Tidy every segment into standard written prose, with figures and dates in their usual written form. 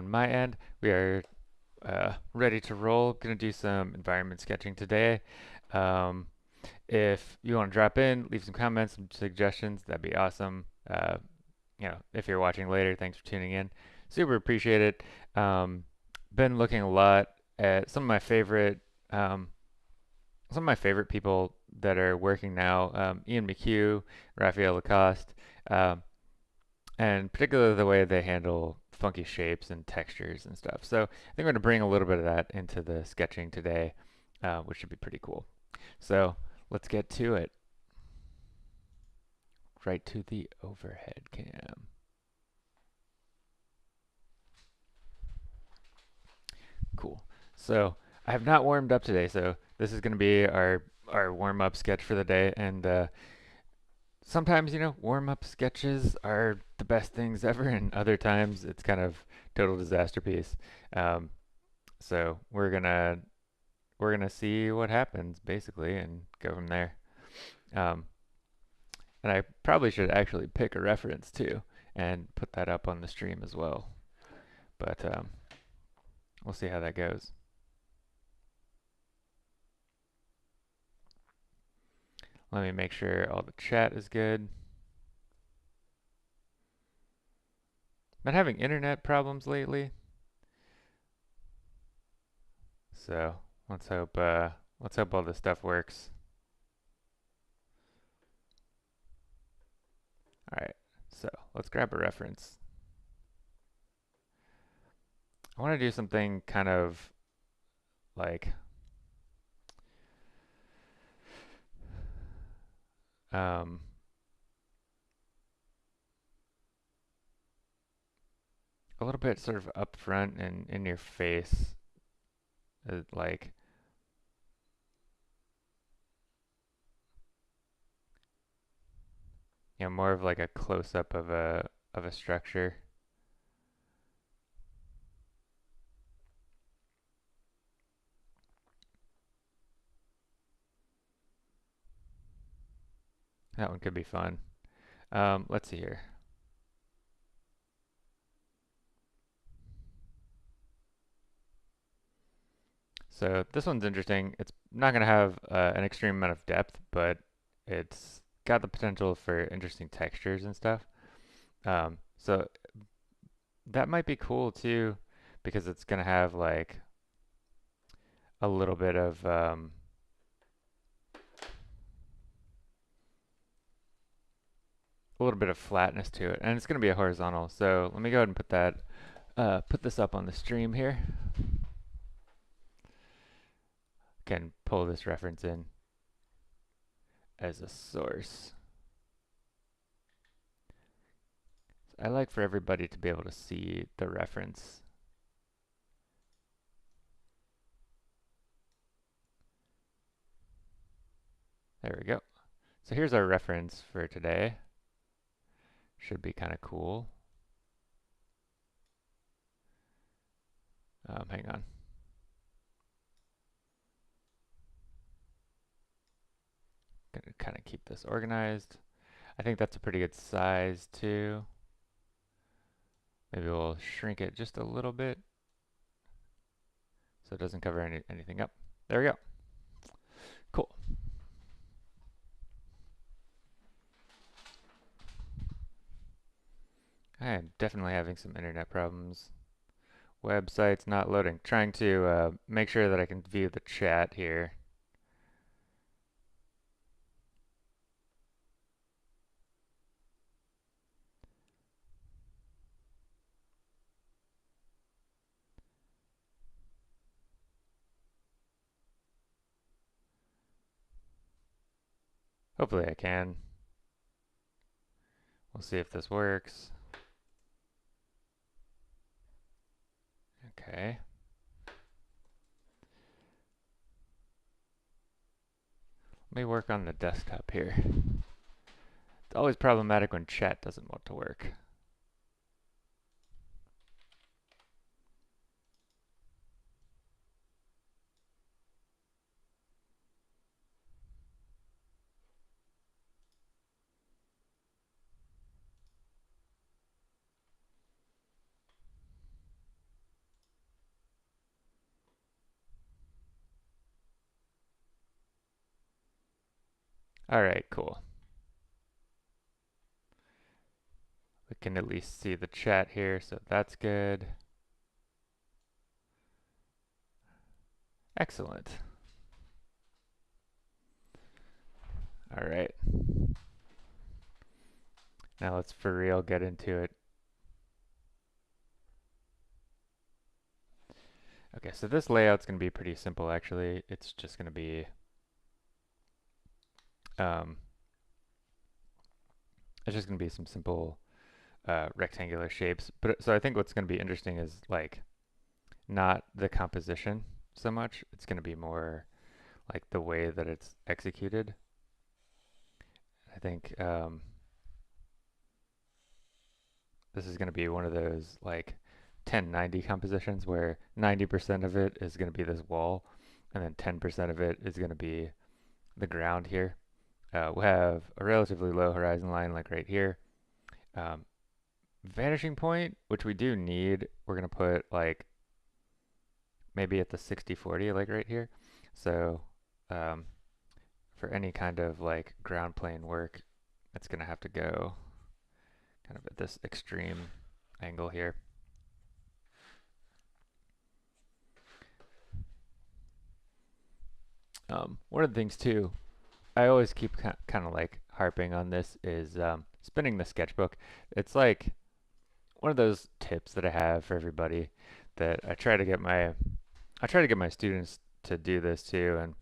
on my end. We are ready to roll. Gonna do some environment sketching today. Um, if you want to drop in, leave some comments, some suggestions, that'd be awesome. If you're watching later, thanks for tuning in. Super appreciate it. Um, been looking a lot at um, some of my favorite people that are working now. Ian McHugh, Raphael Lacoste. Um, and particularly the way they handle funky shapes and textures and stuff. So I think we're going to bring a little bit of that into the sketching today, which should be pretty cool. So let's get to it. Right to the overhead cam. Cool. So I have not warmed up today, so this is going to be our warm up sketch for the day. And sometimes, warm up sketches are the best things ever, and other times it's kind of total disaster piece. Um, so we're gonna see what happens basically and go from there. Um, and I probably should actually pick a reference too and put that up on the stream as well. But we'll see how that goes. Let me make sure all the chat is good. Been having internet problems lately, so let's hope all this stuff works. All right, so let's grab a reference. I want to do something kind of like um, a little bit sort of upfront and in your face, like more of like a close up of a structure. That one could be fun. Let's see here. So this one's interesting. It's not going to have an extreme amount of depth, but it's got the potential for interesting textures and stuff. So that might be cool too, because it's going to have like a little bit of flatness to it, and it's going to be a horizontal. So let me go ahead and put this up on the stream here. Can pull this reference in as a source. I like for everybody to be able to see the reference. There we go. So here's our reference for today. Should be kind of cool. Hang on. Gonna kind of keep this organized. I think that's a pretty good size too. Maybe we'll shrink it just a little bit so it doesn't cover anything up. There we go. Cool. I am definitely having some internet problems. Website's not loading. Trying to make sure that I can view the chat here. Hopefully I can. We'll see if this works. Okay. Let me work on the desktop here. It's always problematic when chat doesn't want to work. All right, cool. We can at least see the chat here, so that's good. Excellent. All right. Now let's for real get into it. Okay, so this layout's going to be pretty simple actually. It's just going to be um, it's just going to be some simple rectangular shapes. But so I think what's going to be interesting is like not the composition so much. It's going to be more like the way that it's executed. I think this is going to be one of those like 1090 compositions where 90% of it is going to be this wall, and then 10% of it is going to be the ground here. We'll have a relatively low horizon line like right here. Um, vanishing point, which we do need, we're going to put like maybe at the 60-40 like right here. So um, for any kind of like ground plane work, it's going to have to go kind of at this extreme angle here. One of the things too, I always keep kind of like harping on this is spinning the sketchbook. It's like one of those tips that I have for everybody that I try to get my students to do this too, and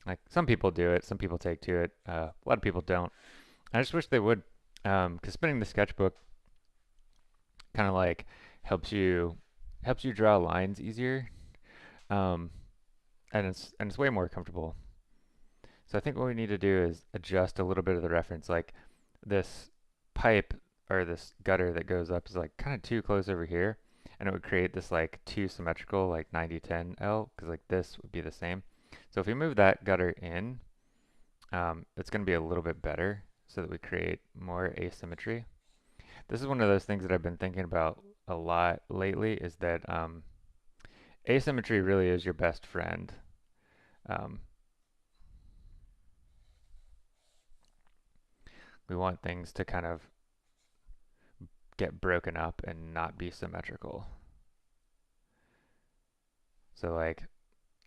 like some people do it, some people take to it, a lot of people don't. I just wish they would, because spinning the sketchbook kind of like helps you draw lines easier, um, and it's way more comfortable. So I think what we need to do is adjust a little bit of the reference, like this pipe or this gutter that goes up is like kind of too close over here, and it would create this like too symmetrical like 90-10 L, because like this would be the same. So if we move that gutter in, it's going to be a little bit better so that we create more asymmetry. This is one of those things that I've been thinking about a lot lately, is that asymmetry really is your best friend. Um, we want things to kind of get broken up and not be symmetrical. So like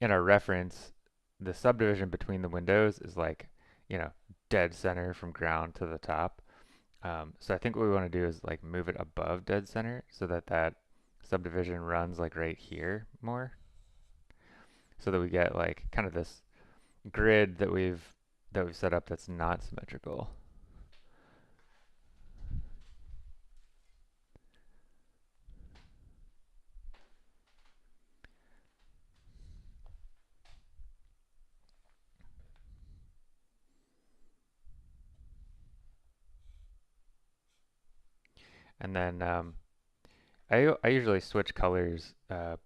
in our reference, the subdivision between the windows is like, you know, dead center from ground to the top. So I think what we want to do is like move it above dead center so that that subdivision runs like right here more, so that we get like kind of this grid that we've set up that's not symmetrical. And then I usually switch colors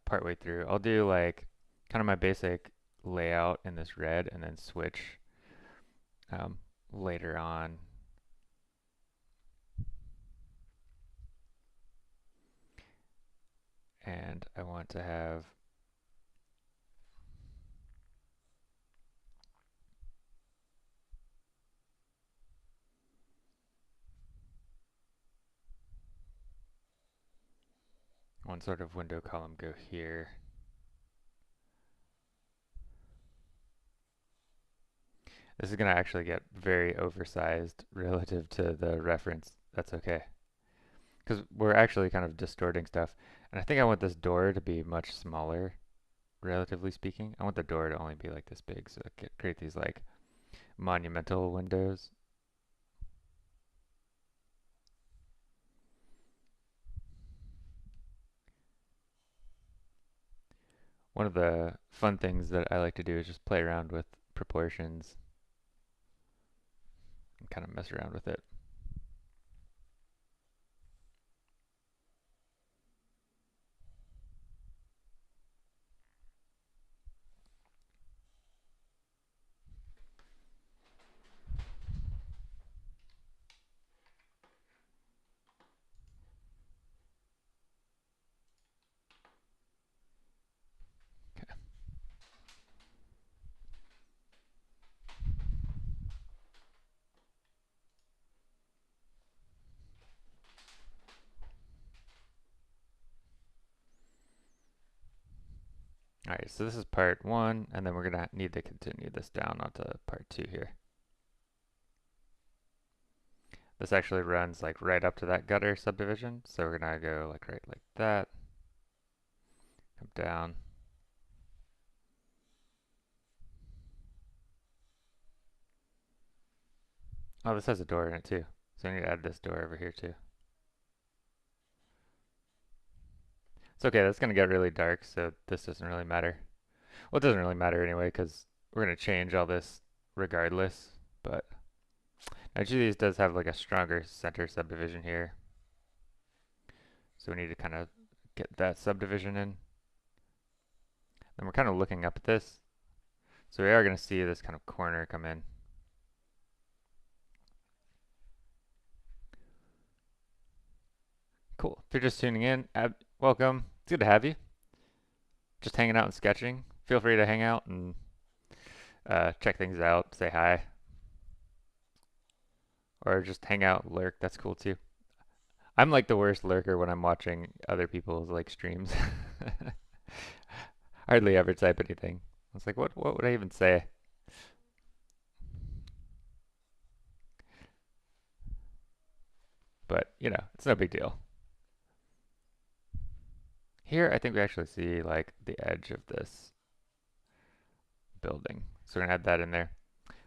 partway through. I'll do like kind of my basic layout in this red and then switch um, later on. And I want to have one sort of window column go here. This is going to actually get very oversized relative to the reference. That's okay, because we're actually kind of distorting stuff. And I think I want this door to be much smaller, relatively speaking. I want the door to only be like this big, so I can create these like monumental windows. One of the fun things that I like to do is just play around with proportions and kind of mess around with it. All right, so this is part one, and then we're gonna need to continue this down onto part two here. This actually runs like right up to that gutter subdivision, so we're gonna go like right like that, come down. Oh, this has a door in it too, so I need to add this door over here too. It's okay, that's gonna get really dark, so this doesn't really matter. Well, it doesn't really matter anyway, because we're gonna change all this regardless, but each of these does have like a stronger center subdivision here. So we need to kind of get that subdivision in. Then we're kind of looking up at this. So we are going to see this kind of corner come in. Cool. If you're just tuning in, welcome. It's good to have you. Just hanging out and sketching. Feel free to hang out and check things out, say hi. Or just hang out, lurk. That's cool too. I'm like the worst lurker when I'm watching other people's like streams. Hardly ever type anything. I was like, what would I even say? But, you know, it's no big deal. Here, I think we actually see like the edge of this building. So we're gonna add that in there.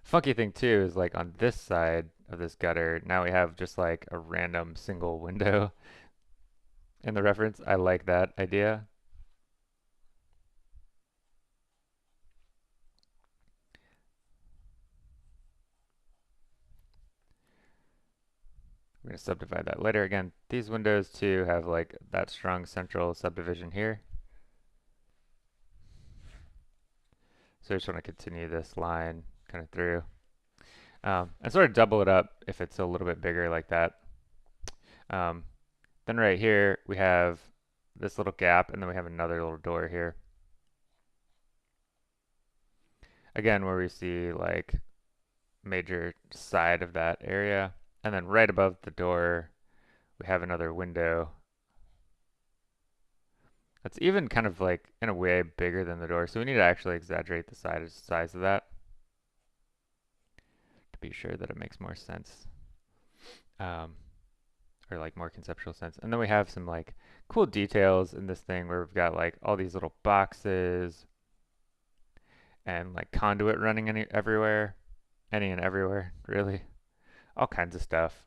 Funky thing too is like on this side of this gutter, now we have just like a random single window in the reference. I like that idea. We're gonna subdivide that later. Again, these windows too have like that strong central subdivision here. So I just want to continue this line kind of through. And sort of double it up if it's a little bit bigger like that. Then right here we have this little gap, and then we have another little door here. Again, where we see like major side of that area. And then right above the door, we have another window. That's even kind of like in a way bigger than the door. So we need to actually exaggerate the size of that to be sure that it makes more sense. Or like more conceptual sense. And then we have some like cool details in this thing where we've got like all these little boxes and like conduit running everywhere, any and everywhere, really, all kinds of stuff.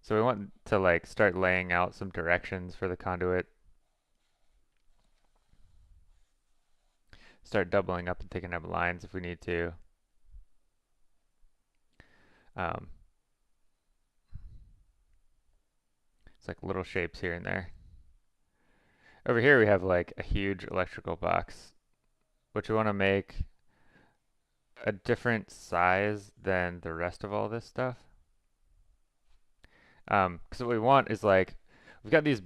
So we want to like start laying out some directions for the conduit. Start doubling up and taking up lines if we need to. It's like little shapes here and there. Over here we have like a huge electrical box, which we want to make a different size than the rest of all this stuff. Because what we want is like, we've got these,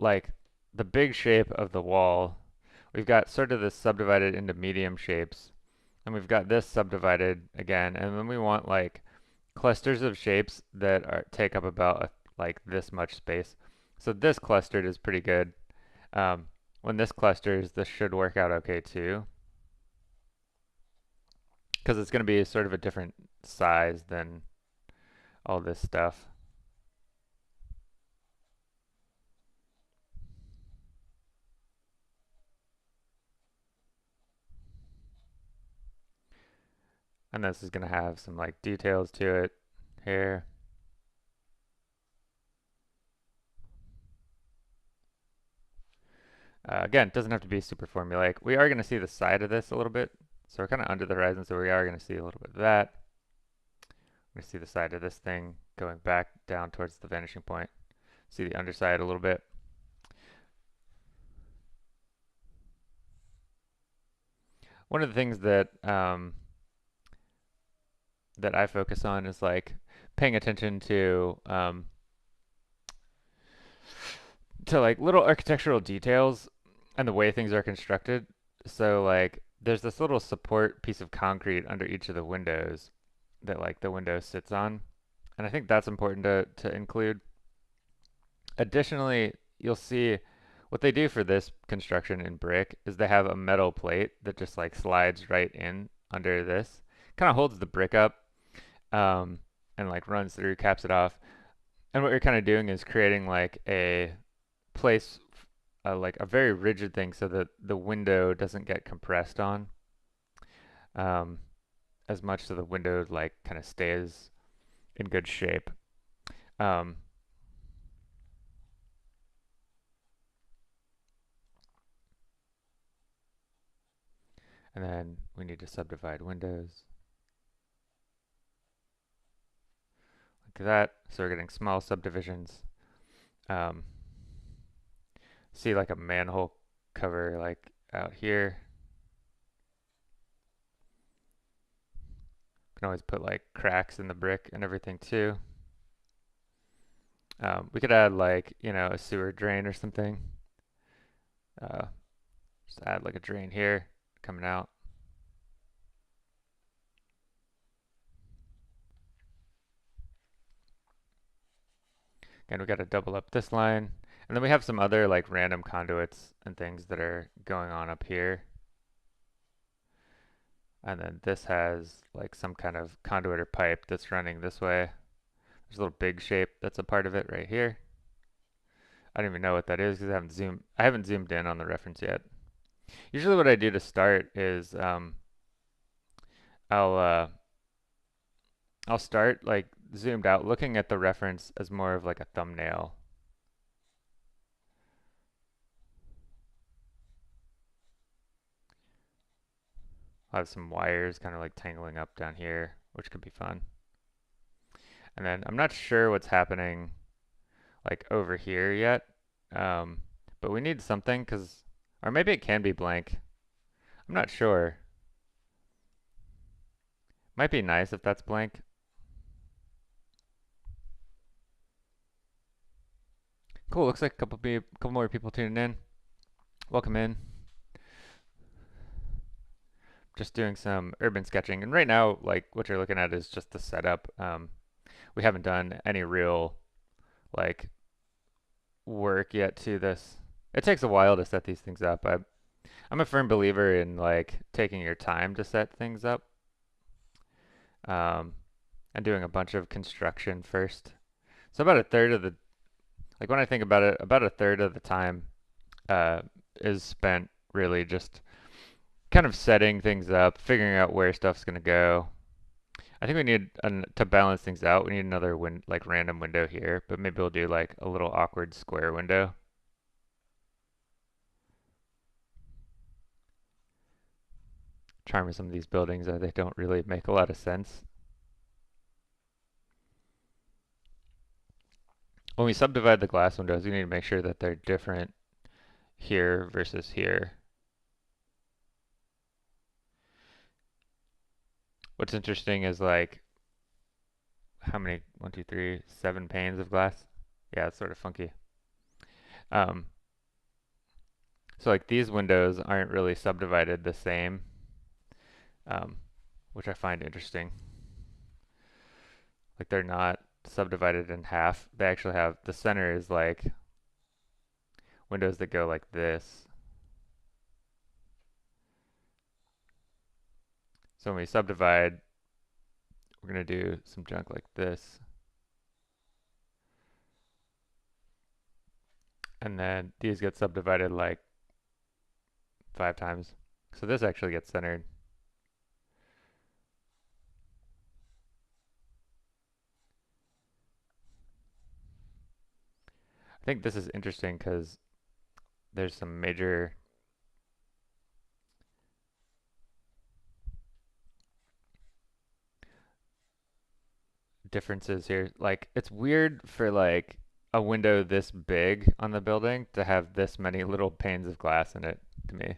like, the big shape of the wall. We've got sort of this subdivided into medium shapes. And we've got this subdivided again. And then we want like clusters of shapes that take up about like this much space. So this clustered is pretty good. When this clusters, this should work out okay too. Because it's going to be sort of a different size than all this stuff. And this is going to have some like details to it here. Again, it doesn't have to be super formulaic. We are going to see the side of this a little bit. So we're kind of under the horizon, so we are going to see a little bit of that. We're going to see the side of this thing going back down towards the vanishing point. See the underside a little bit. One of the things that that I focus on is like paying attention to like little architectural details and the way things are constructed. So like there's this little support piece of concrete under each of the windows that like the window sits on. And I think that's important to include. Additionally, you'll see what they do for this construction in brick is they have a metal plate that just like slides right in under this, kind of holds the brick up, um, and like runs through, caps it off. And what you're kind of doing is creating like a place, like a very rigid thing so that the window doesn't get compressed on um, as much, so the window like kind of stays in good shape. Um, and then we need to subdivide windows like that. So we're getting small subdivisions. Um, see like a manhole cover like out here. Can always put like cracks in the brick and everything too. We could add like, you know, a sewer drain or something. Uh, just add like a drain here coming out. Again, we got to double up this line. And then we have some other like random conduits and things that are going on up here. And then this has like some kind of conduit or pipe that's running this way. There's a little big shape that's a part of it right here. I don't even know what that is because I haven't zoomed in on the reference yet. Usually what I do to start is I'll uh, I'll start like zoomed out looking at the reference as more of like a thumbnail. I'll have some wires kind of like tangling up down here, which could be fun. And then I'm not sure what's happening like over here yet, but we need something because, or maybe it can be blank. I'm not sure. Might be nice if that's blank. Cool, looks like a couple more people tuning in. Welcome in. Just doing some urban sketching, and right now, like what you're looking at is just the setup. We haven't done any real like work yet to this. It takes a while to set these things up. I'm a firm believer in like taking your time to set things up, um, and doing a bunch of construction first. So about a third of the, like when I think about it, about a third of the time uh, is spent really just kind of setting things up, figuring out where stuff's gonna go. I think we need to balance things out. We need another like random window here, but maybe we'll do like a little awkward square window. Charm of some of these buildings are they don't really make a lot of sense. When we subdivide the glass windows, we need to make sure that they're different here versus here. What's interesting is like how many, 1, 2, 3, 7 panes of glass. Yeah, it's sort of funky. Um, so like these windows aren't really subdivided the same, um, which I find interesting. Like they're not subdivided in half. They actually have, the center is like windows that go like this. So when we subdivide, we're going to do some junk like this. And then these get subdivided like 5 times. So this actually gets centered. I think this is interesting because there's some major differences here. Like it's weird for like a window this big on the building to have this many little panes of glass in it to me.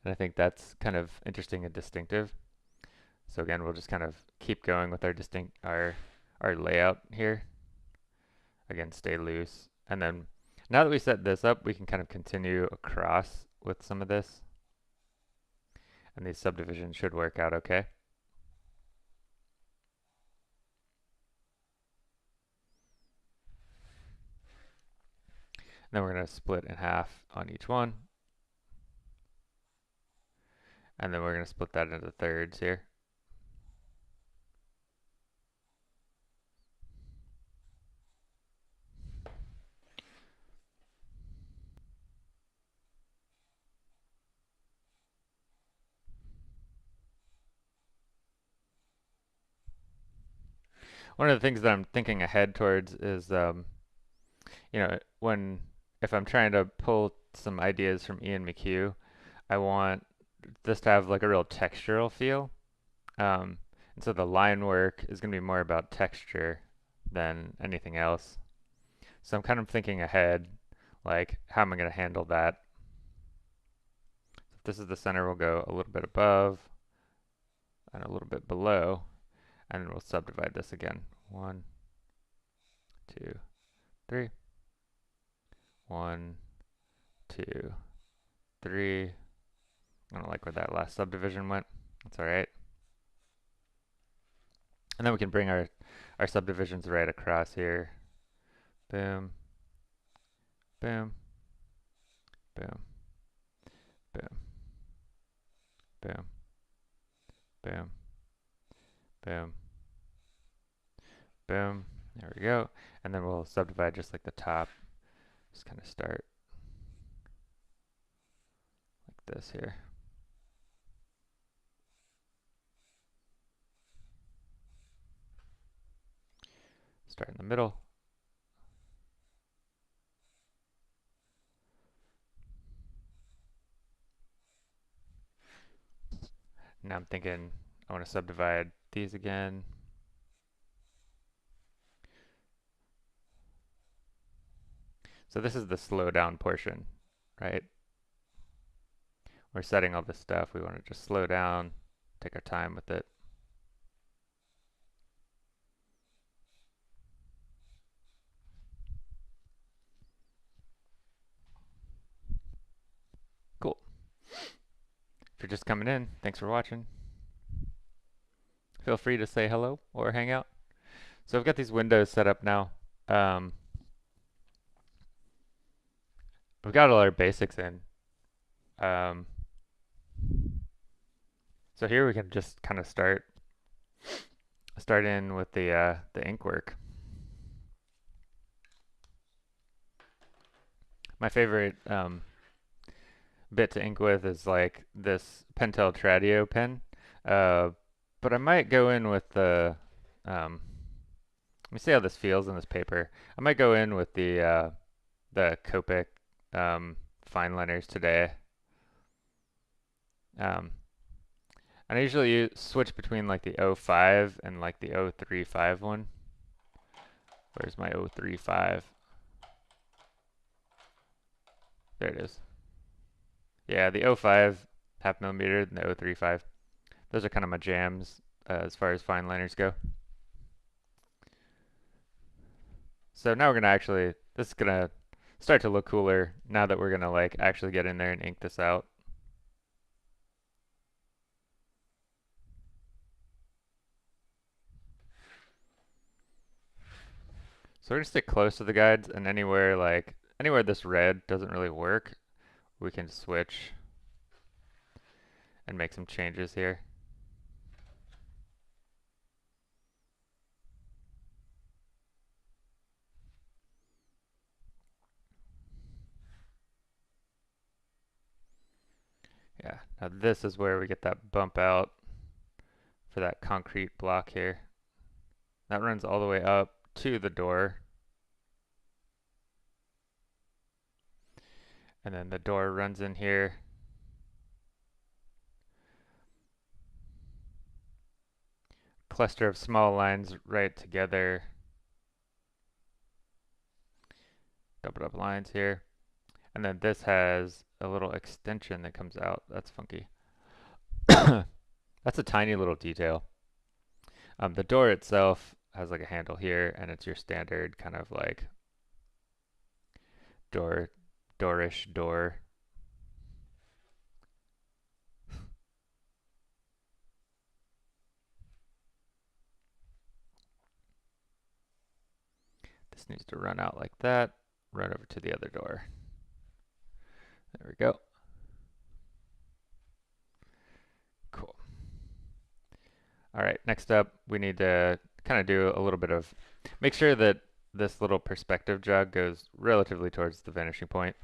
And I think that's kind of interesting and distinctive. So again, we'll just kind of keep going with our layout here. Again, stay loose. And then now that we set this up, we can kind of continue across with some of this. And these subdivisions should work out okay. Then we're going to split in half on each one. And then we're going to split that into thirds here. One of the things that I'm thinking ahead towards is, if I'm trying to pull some ideas from Ian McHugh, I want this to have like a real textural feel. And so the line work is going to be more about texture than anything else. So I'm kind of thinking ahead, like how am I going to handle that? If this is the center, we'll go a little bit above and a little bit below, and then we'll subdivide this again. 1, 2, 3. 1, 2, 3. I don't like where that last subdivision went. That's all right. And then we can bring our subdivisions right across here. Boom, boom, boom, boom, boom, boom, boom, boom. There we go. And then we'll subdivide just like the top. Just kind of start like this here. Start in the middle. Now I'm thinking I want to subdivide these again. So this is the slow down portion, right? We're setting all this stuff. We want to just slow down, take our time with it. Cool. If you're just coming in, thanks for watching. Feel free to say hello or hang out. So I've got these windows set up now. We've got all our basics in. So here we can just kind of start in with the ink work. My favorite bit to ink with is like this Pentel Tradio pen, but I might go in with the let me see how this feels in this paper. I might go in with the Copic fine liners today. And I usually switch between like the 05 and like the 035 one. Where's my 035? There it is. Yeah, the 05 half millimeter and the 035. Those are kind of my jams as far as fine liners go. So now we're gonna this is gonna start to look cooler now that we're gonna like actually get in there and ink this out. So we're gonna stick close to the guides, and anywhere this red doesn't really work, we can switch and make some changes here. Yeah, now this is where we get that bump out for that concrete block here. That runs all the way up to the door. And then the door runs in here. Cluster of small lines right together. Doubled up lines here. And then this has a little extension that comes out. That's funky. That's a tiny little detail. The door itself has like a handle here, and it's your standard kind of like doorish door. This needs to run out like that. run over to the other door. There we go. Cool. All right, next up, we need to kind of do a little bit of, make sure that this little perspective jog goes relatively towards the vanishing point,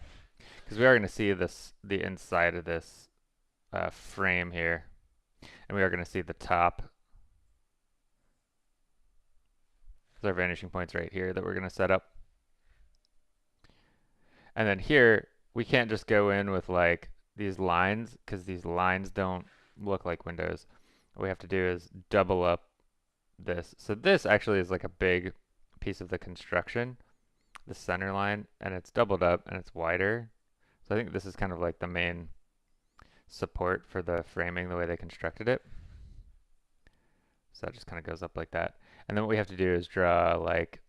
because we are going to see this, the inside of this frame here, and we are going to see the top. There's our vanishing points right here that we're going to set up. And then here, we can't just go in with like these lines, because these lines don't look like windows. What we have to do is double up this. So this actually is like a big piece of the construction, the center line, and it's doubled up and it's wider. So I think this is kind of like the main support for the framing, the way they constructed it. So that just kind of goes up like that. And then what we have to do is draw like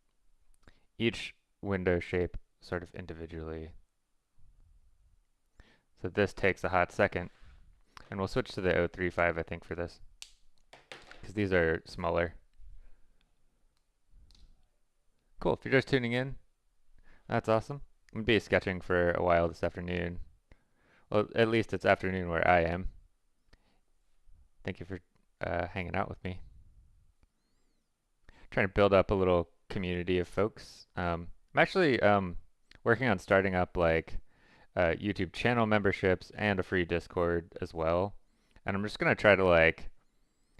each window shape sort of individually. So this takes a hot second. And we'll switch to the 035, I think, for this, because these are smaller. Cool. If you're just tuning in, that's awesome. I'm going to be sketching for a while this afternoon. Well, at least it's afternoon where I am. Thank you for hanging out with me. Trying to build up a little community of folks. I'm actually working on starting up like YouTube channel memberships and a free Discord as well. And I'm just going to try to like,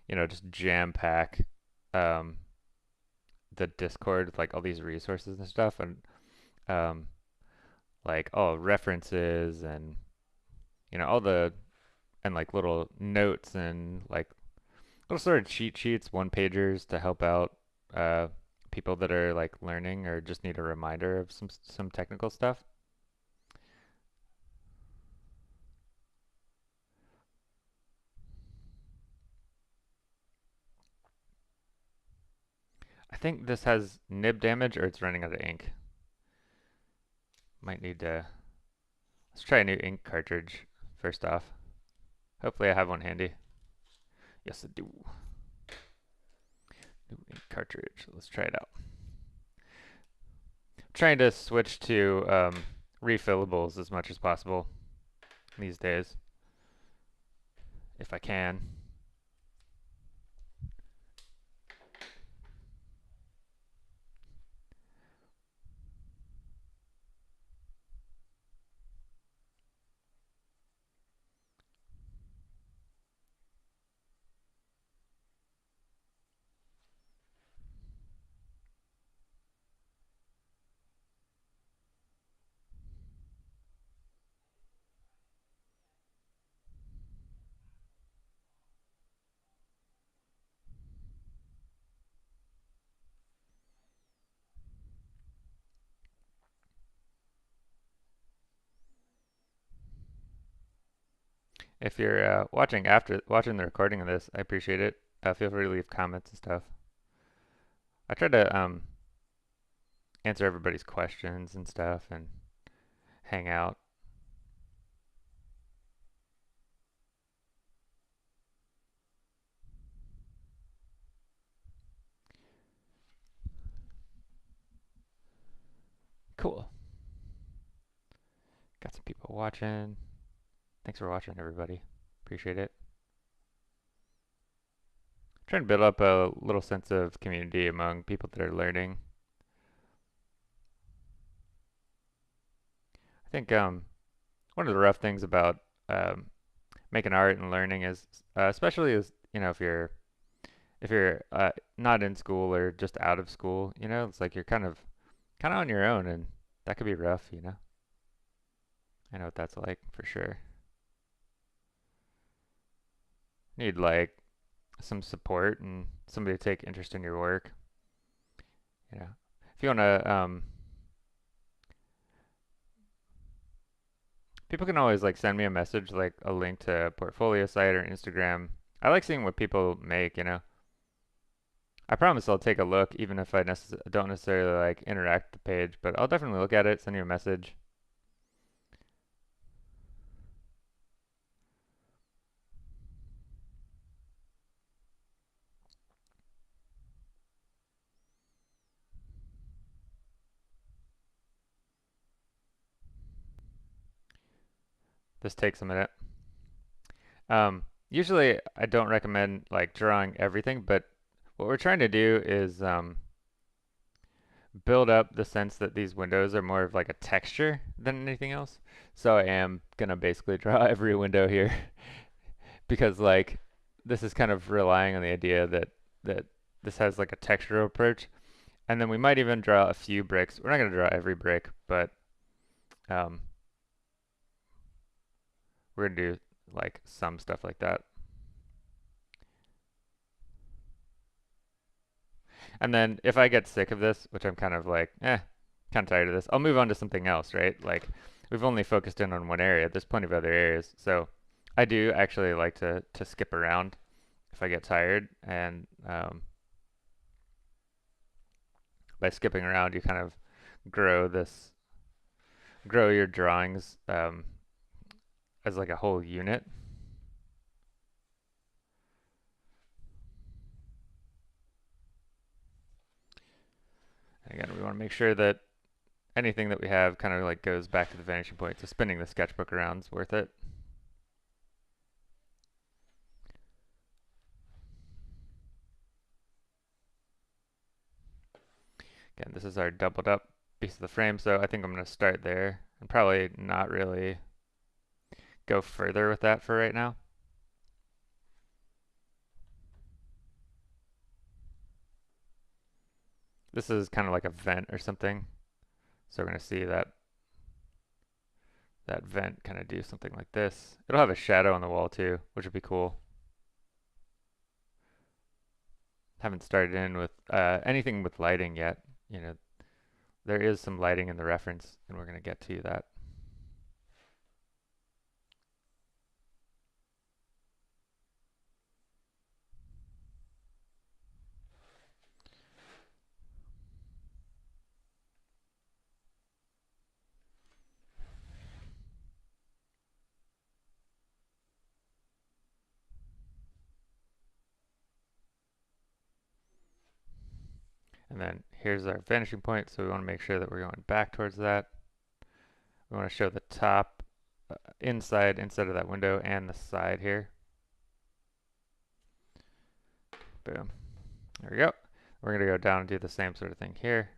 you know, just jam pack the Discord with like all these resources and stuff, and like all references and, you know, all the, and like little notes and like little sort of cheat sheets, one pagers to help out people that are like learning or just need a reminder of some technical stuff. I think this has nib damage or it's running out of ink. Might need to, let's try a new ink cartridge first off. Hopefully I have one handy. Yes, I do. New ink cartridge. Let's try it out. I'm trying to switch to refillables as much as possible these days, if I can. If you're watching the recording of this, I appreciate it. Feel free to leave comments and stuff. I try to answer everybody's questions and stuff and hang out. Cool. Got some people watching. Thanks for watching, everybody. Appreciate it. Trying to build up a little sense of community among people that are learning. I think one of the rough things about making art and learning is, especially as, you know, if you're not in school or just out of school, you know, it's like you're kind of on your own, and that could be rough, you know. I know what that's like for sure. Need like some support and somebody to take interest in your work. You know, if you want to, people can always like send me a message, like a link to a portfolio site or Instagram. I like seeing what people make, you know. I promise I'll take a look, even if I don't necessarily like interact with the page, but I'll definitely look at it, send you a message. This takes a minute. Usually I don't recommend like drawing everything, but what we're trying to do is build up the sense that these windows are more of like a texture than anything else. So I am gonna basically draw every window here because like this is kind of relying on the idea that this has like a textural approach. And then we might even draw a few bricks. We're not gonna draw every brick, but um, we're gonna do like some stuff like that. And then if I get sick of this, which I'm kind of like, kind of tired of this, I'll move on to something else, right? Like we've only focused in on one area. There's plenty of other areas. So I do actually like to skip around if I get tired. And by skipping around, you kind of grow this, grow your drawings as like a whole unit. And again, we want to make sure that anything that we have kind of like goes back to the vanishing point. So spinning the sketchbook around is worth it. Again, this is our doubled up piece of the frame, so I think I'm going to start there and probably not really go further with that for right now. This is kind of like a vent or something, so we're going to see that vent kind of do something like this. It'll have a shadow on the wall too, which would be cool. Haven't started in with anything with lighting yet. You know, there is some lighting in the reference, and we're going to get to that. And then here's our vanishing point, so we want to make sure that we're going back towards that. We want to show the top inside of that window and the side here. Boom. There we go. We're going to go down and do the same sort of thing here.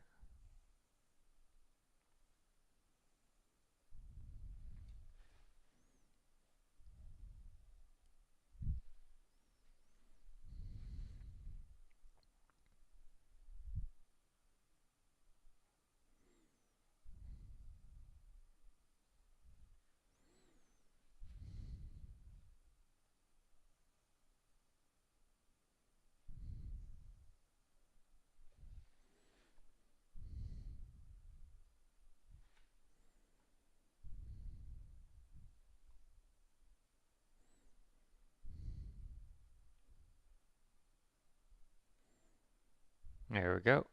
There we go.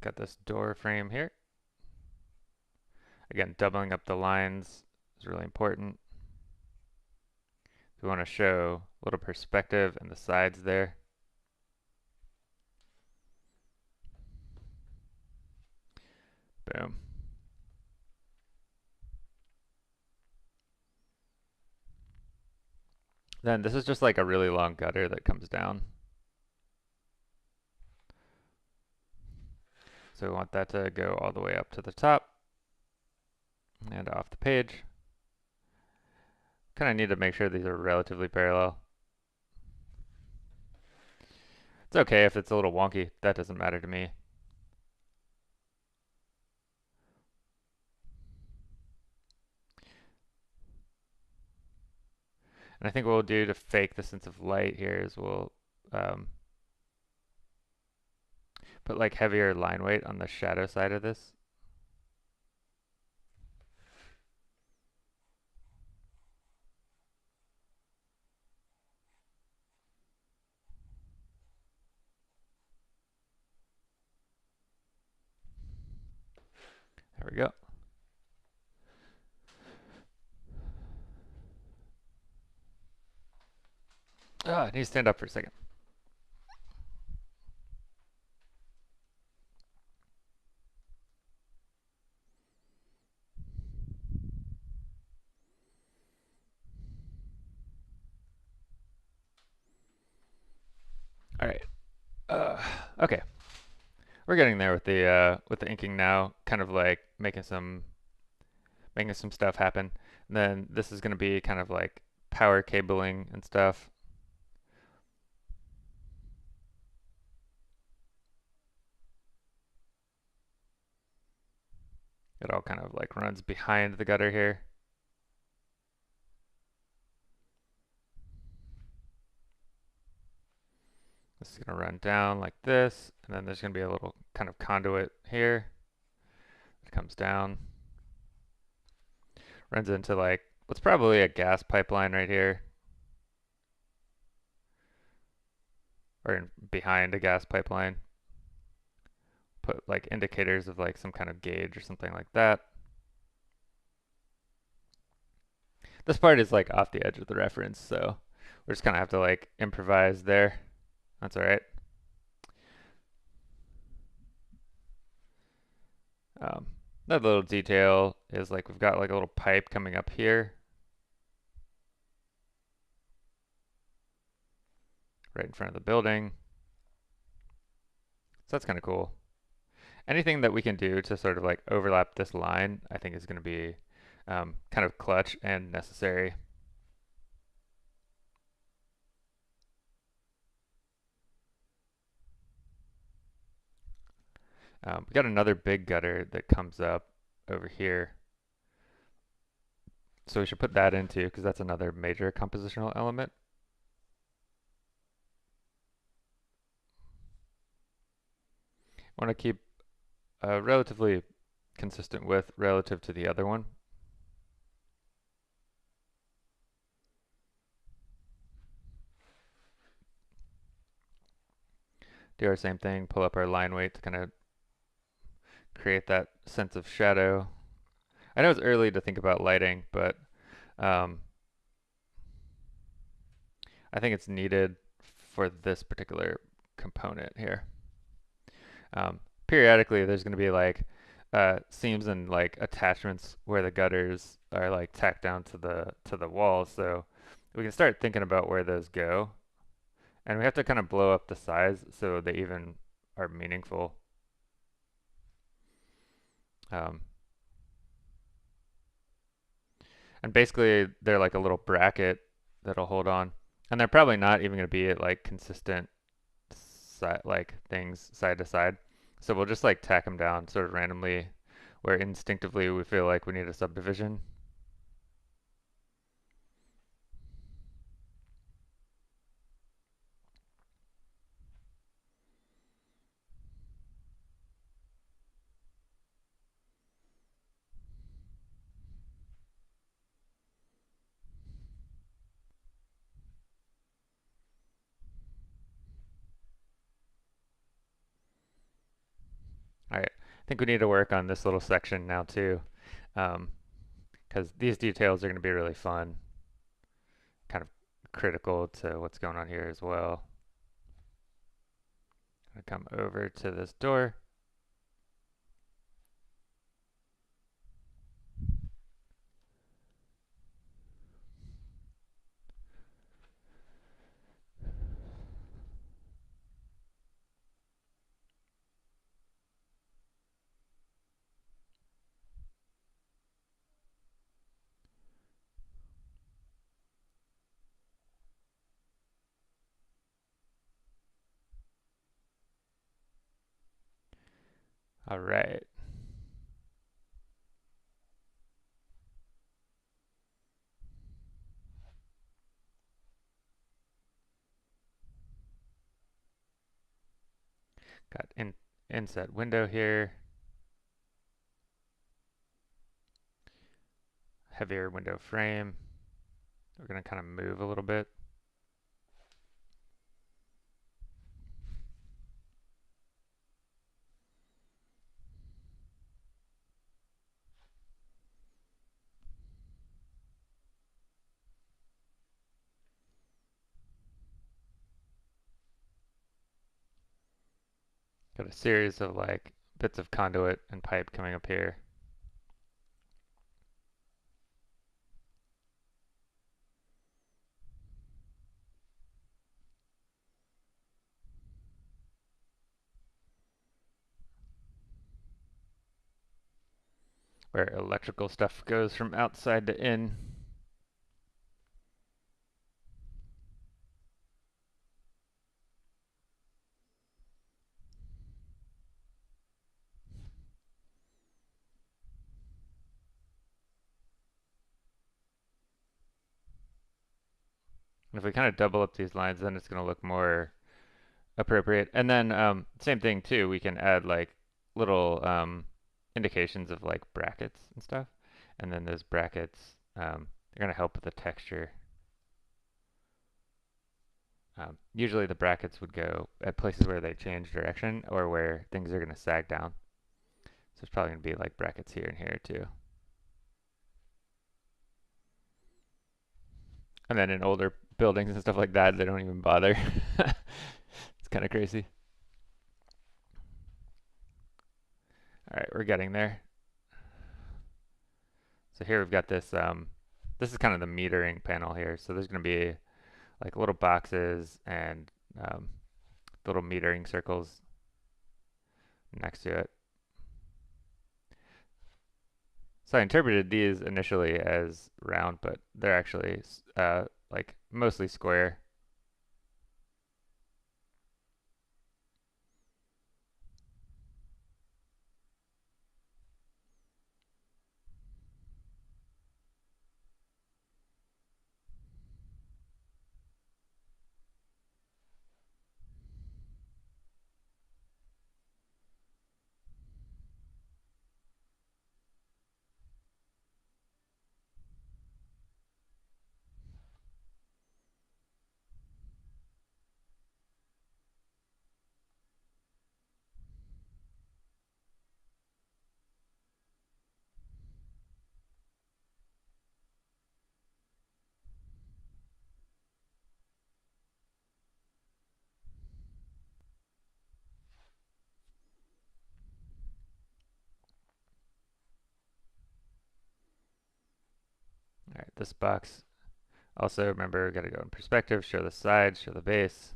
Got this door frame here. Again, doubling up the lines is really important. We want to show a little perspective and the sides there. Boom. Then this is just like a really long gutter that comes down. So we want that to go all the way up to the top and off the page. Kind of need to make sure these are relatively parallel. It's okay if it's a little wonky. That doesn't matter to me. And I think what we'll do to fake the sense of light here is we'll put like heavier line weight on the shadow side of this. There we go. I need to stand up for a second. Okay, we're getting there with the inking now, kind of like making some stuff happen. And then this is going to be kind of like power cabling and stuff. It all kind of like runs behind the gutter here. This is going to run down like this, and then there's going to be a little kind of conduit here. It comes down, runs into like what's probably a gas pipeline right here, or behind a gas pipeline. Put like indicators of like some kind of gauge or something like that. This part is like off the edge of the reference, so we're just kind of have to like improvise there. That's all right. Another little detail is like we've got like a little pipe coming up here, right in front of the building. So that's kind of cool. Anything that we can do to sort of like overlap this line, I think is going to be kind of clutch and necessary. We got another big gutter that comes up over here. So we should put that into because that's another major compositional element. I want to keep relatively consistent width relative to the other one. Do our same thing, pull up our line weight to kind of create that sense of shadow. I know it's early to think about lighting, but um, I think it's needed for this particular component here. Periodically, there's going to be like seams and like attachments where the gutters are like tacked down to the wall, so we can start thinking about where those go, and we have to kind of blow up the size so they even are meaningful. Um, and basically, they're like a little bracket that'll hold on, and they're probably not even going to be at like consistent like things side to side. So we'll just like tack them down sort of randomly where instinctively we feel like we need a subdivision. All right, I think we need to work on this little section now too, because these details are going to be really fun, kind of critical to what's going on here as well. I'm going to come over to this door. All right. Got inset window here. Heavier window frame. We're going to kind of move a little bit. Got a series of like bits of conduit and pipe coming up here. where electrical stuff goes from outside to in. And if we kind of double up these lines, then it's going to look more appropriate. And then same thing too, we can add like little indications of like brackets and stuff. And then those brackets, they're going to help with the texture. Usually the brackets would go at places where they change direction or where things are going to sag down. So it's probably going to be like brackets here and here too. And then in older buildings and stuff like that, they don't even bother. It's kind of crazy. All right, we're getting there. So here we've got this, this is kind of the metering panel here. So there's going to be like little boxes and little metering circles next to it. So I interpreted these initially as round, but they're actually like mostly square. All right, this box. Also, remember, got to go in perspective, show the sides, show the base.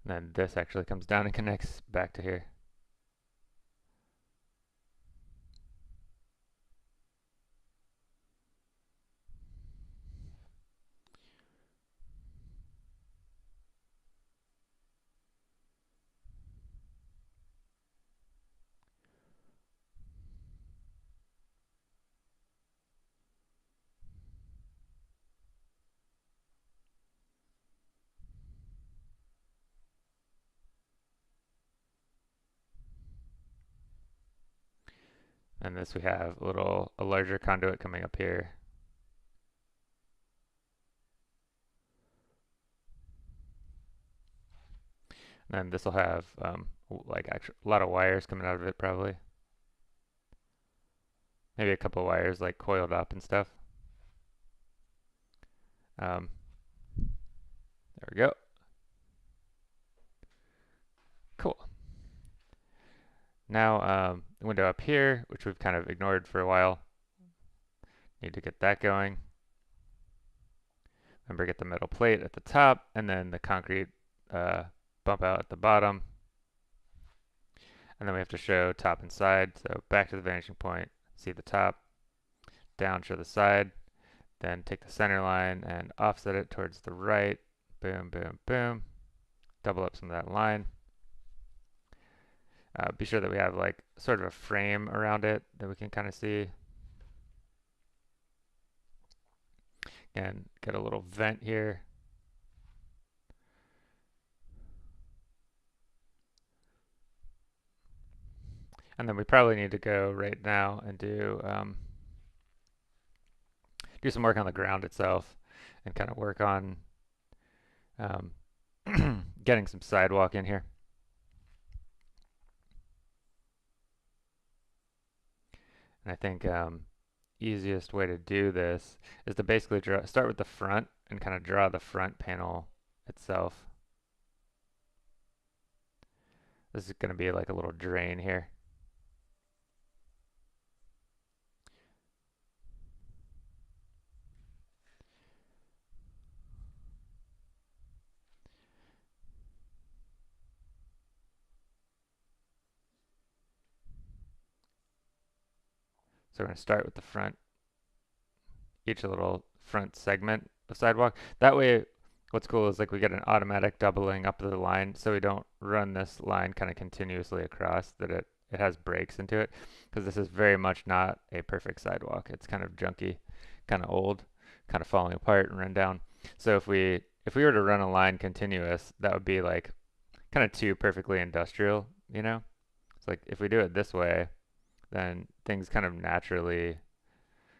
And then this actually comes down and connects back to here. And this we have a larger conduit coming up here. And then this will have like a lot of wires coming out of it probably. Maybe a couple wires like coiled up and stuff. There we go. Cool. Now the window up here, which we've kind of ignored for a while. Need to get that going. Remember, get the metal plate at the top and then the concrete bump out at the bottom. And then we have to show top and side. So back to the vanishing point, see the top, down, show the side, then take the center line and offset it towards the right. Boom, boom, boom. Double up some of that line. Be sure that we have like sort of a frame around it that we can kind of see. And get a little vent here. And then we probably need to go right now and do some work on the ground itself and kind of work on getting some sidewalk in here. And I think easiest way to do this is to basically start with the front and kind of draw the front panel itself. This is going to be like a little drain here. So we're going to start with the front, each little front segment of sidewalk. That way, what's cool is like we get an automatic doubling up of the line, so we don't run this line kind of continuously across, that it has breaks into it, because this is very much not a perfect sidewalk. It's kind of junky, kind of old, kind of falling apart and run down. So if we were to run a line continuous, that would be like kind of too perfectly industrial, you know? It's like if we do it this way, then things kind of naturally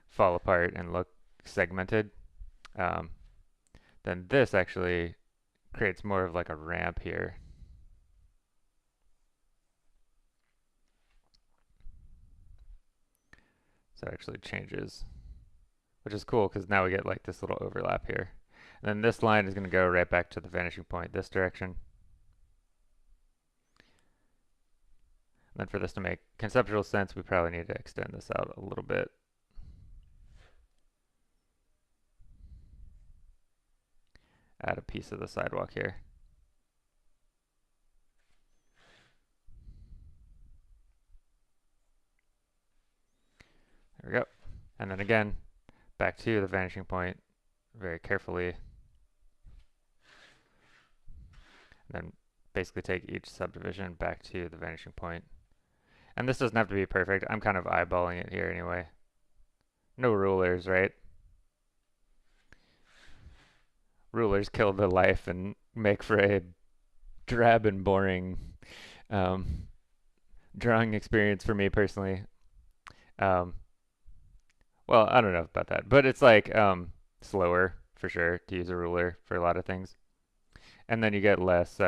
fall apart and look segmented. Um, then this actually creates more of like a ramp here. So it actually changes, which is cool because now we get like this little overlap here. And then this line is going to go right back to the vanishing point this direction. And then for this to make conceptual sense, we probably need to extend this out a little bit. Add a piece of the sidewalk here. There we go. And then again, back to the vanishing point very carefully. And then basically take each subdivision back to the vanishing point. And this doesn't have to be perfect. I'm kind of eyeballing it here anyway. No rulers, right? Rulers kill the life and make for a drab and boring um, drawing experience for me personally. Um, well, I don't know about that, but it's like slower for sure to use a ruler for a lot of things, and then you get less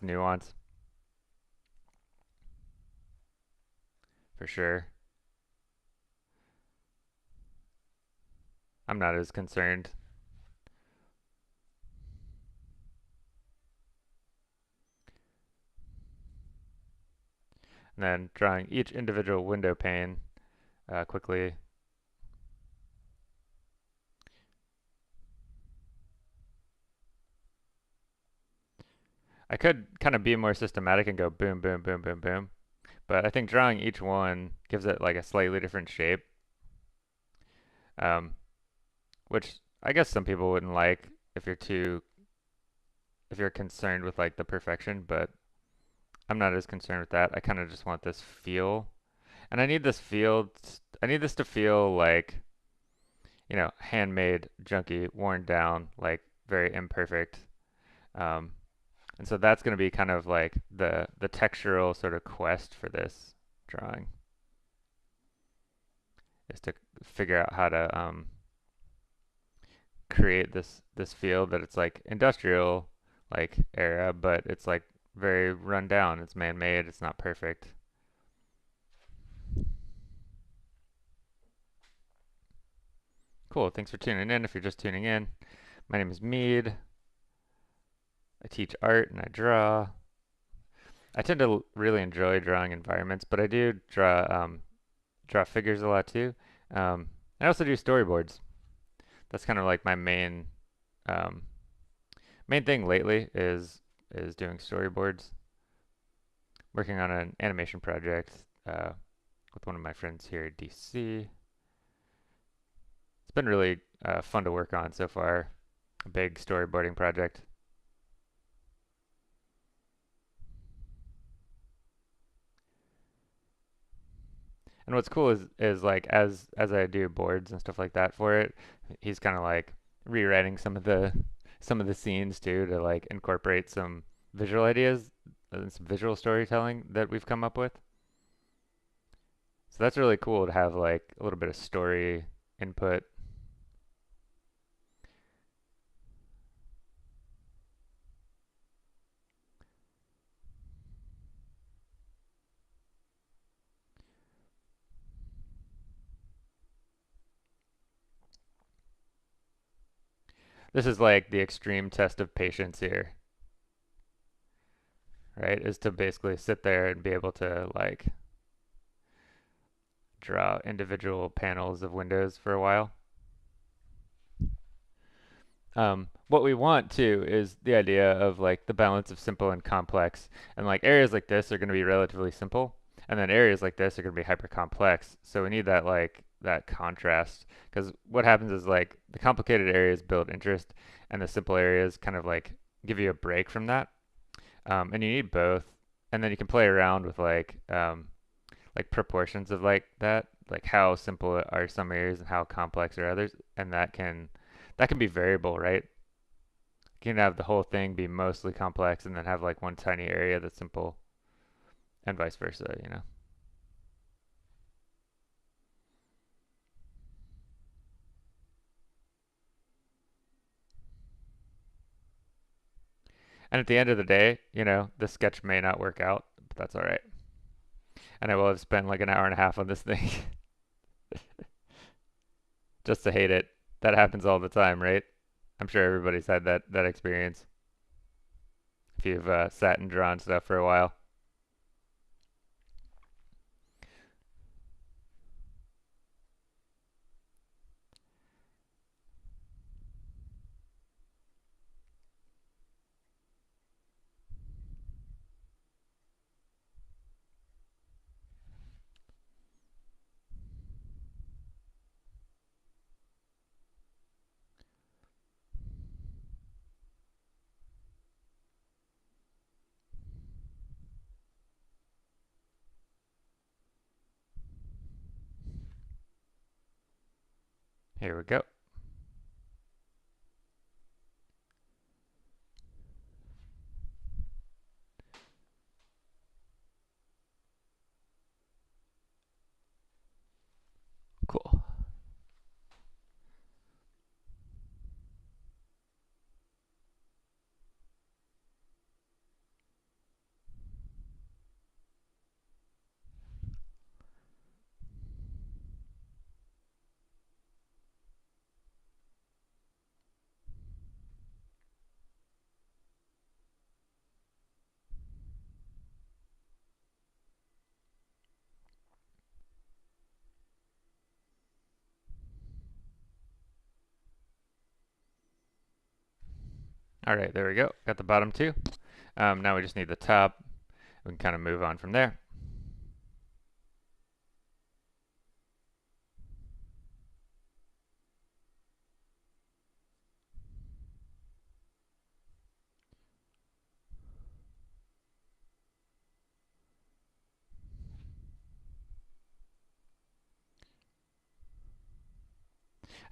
nuance for sure. I'm not as concerned. And then drawing each individual window pane quickly. I could kind of be more systematic and go boom, boom, boom, boom, boom. But I think drawing each one gives it like a slightly different shape, um, which I guess some people wouldn't like if if you're concerned with like the perfection, but I'm not as concerned with that. I kind of just want this feel, and I need this to feel like, handmade, junky, worn down, like very imperfect. Um, And so that's going to be kind of like the textural sort of quest for this drawing, is to figure out how to create this feel that it's like industrial like era, but it's like very run down. It's man-made. It's not perfect. Cool. Thanks for tuning in. If you're just tuning in, my name is Mead. I teach art and I draw. I tend to really enjoy drawing environments, but I do draw figures a lot too. I also do storyboards. That's kind of like my um, main thing lately is doing storyboards. Working on an animation project with one of my friends here at DC. It's been really fun to work on so far. A big storyboarding project. And what's cool is like as I do boards and stuff like that for it, he's kind of like rewriting some of the scenes too, to like incorporate some visual ideas and some visual storytelling that we've come up with. So that's really cool to have like a little bit of story input. This is like the extreme test of patience here, right? Is to basically sit there and be able to like draw individual panels of windows for a while. What we want too is the idea of like the balance of simple and complex, and like areas like this are going to be relatively simple, and then areas like this are going to be hyper complex. So we need that like that contrast. Because what happens is like the complicated areas build interest, and the simple areas kind of like give you a break from that. And you need both. And then you can play around with like proportions of like that, like how simple are some areas and how complex are others, and that can be variable, right? You can have the whole thing be mostly complex and then have like one tiny area that's simple, and vice versa. And at the end of the day, the sketch may not work out, but that's all right. And I will have spent like an hour and a half on this thing just to hate it. That happens all the time, right? I'm sure everybody's had that experience if you've sat and drawn stuff for a while. Here we go. Cool. All right, there we go. Got the bottom two. Now we just need the top. We can kind of move on from there.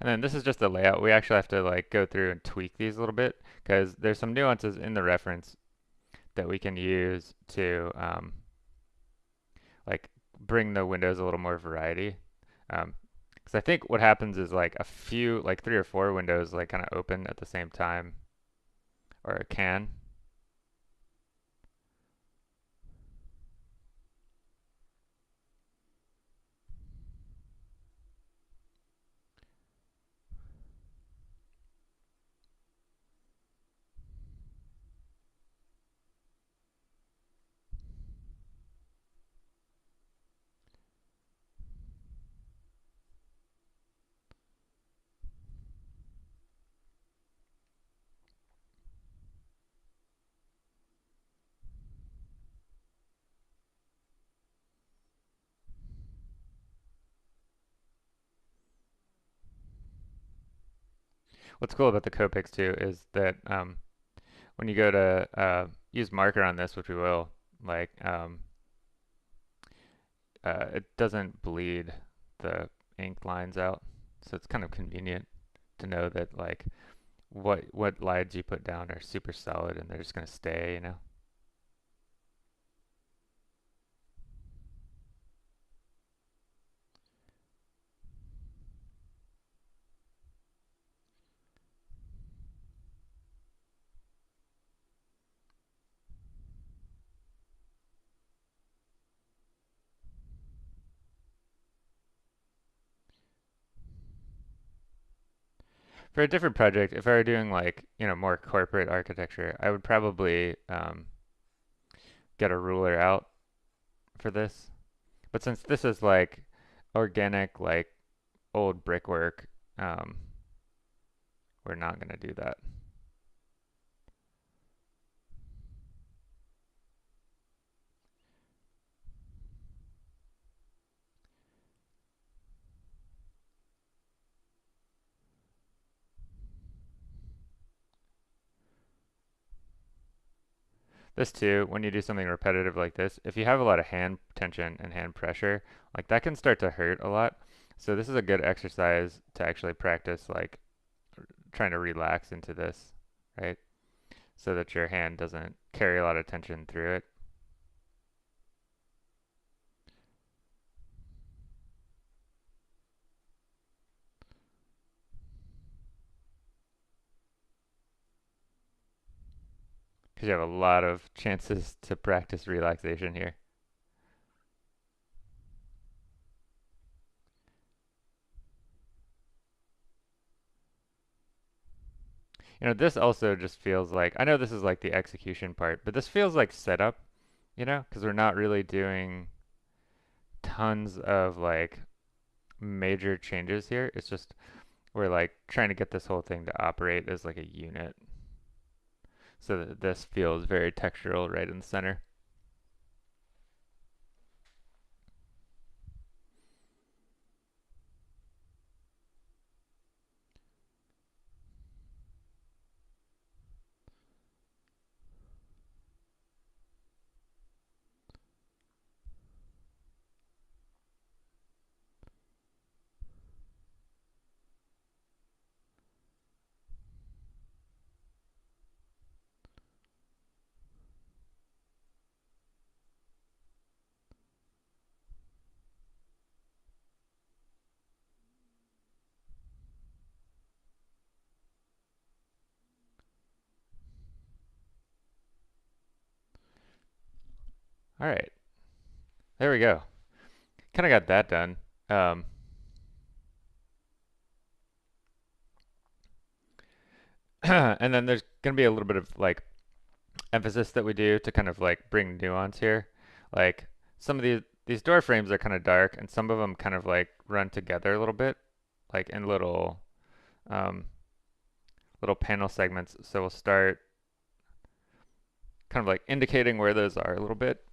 And then this is just the layout. We actually have to like go through and tweak these a little bit because there's some nuances in the reference that we can use to like bring the windows a little more variety. Because I think what happens is like a few, like three or four windows like kind of open at the same time, or it can. What's cool about the Copics too is that when you go to use marker on this, which we will, like it doesn't bleed the ink lines out, so it's kind of convenient to know that like what lines you put down are super solid and they're just gonna stay. For a different project, if I were doing like more corporate architecture, I would probably get a ruler out for this. But since this is like organic, like old brickwork, um, we're not gonna do that. This too, when you do something repetitive like this, if you have a lot of hand tension and hand pressure, like that can start to hurt a lot. So this is a good exercise to actually practice like trying to relax into this, right? So that your hand doesn't carry a lot of tension through it. Because you have a lot of chances to practice relaxation here. You know, this also just feels like, I know this is like the execution part, but this feels like setup, you know, because we're not really doing tons of like major changes here. It's just we're like trying to get this whole thing to operate as like a unit so that this feels very textural right in the center. All right, there we go. Kind of got that done. Um, and then there's going to be a little bit of like emphasis that we do to kind of like bring nuance here. Like some of these door frames are kind of dark, and some of them kind of like run together a little bit, like in um, little panel segments. So we'll start kind of like indicating where those are a little bit.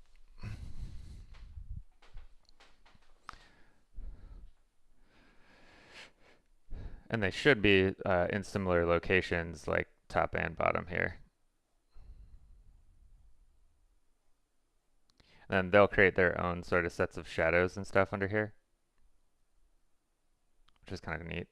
And they should be in similar locations like top and bottom here. And then they'll create their own sort of sets of shadows and stuff under here, which is kind of neat.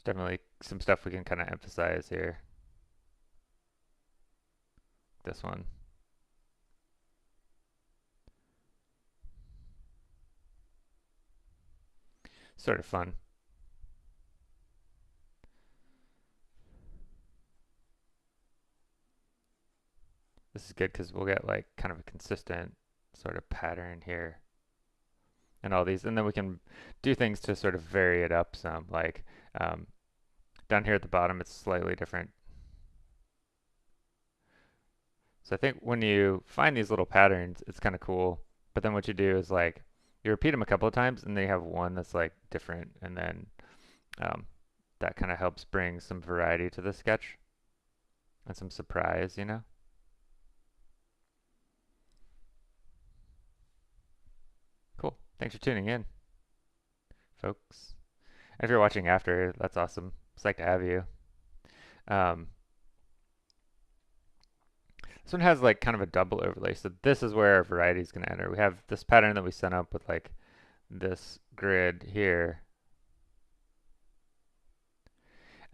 There's definitely some stuff we can kind of emphasize here. This one. Sort of fun. This is good because we'll get like kind of a consistent sort of pattern here and all these. And then we can do things to sort of vary it up some. Like um, down here at the bottom, it's slightly different. So I think when you find these little patterns, it's kind of cool. But then what you do is like you repeat them a couple of times and they have one that's like different. And then um, that kind of helps bring some variety to the sketch and some surprise, you know? Cool. Thanks for tuning in, folks. And if you're watching after, that's awesome. It's like to have you. Um, this one has like kind of a double overlay. So this is where our variety is going to enter. We have this pattern that we set up with like this grid here.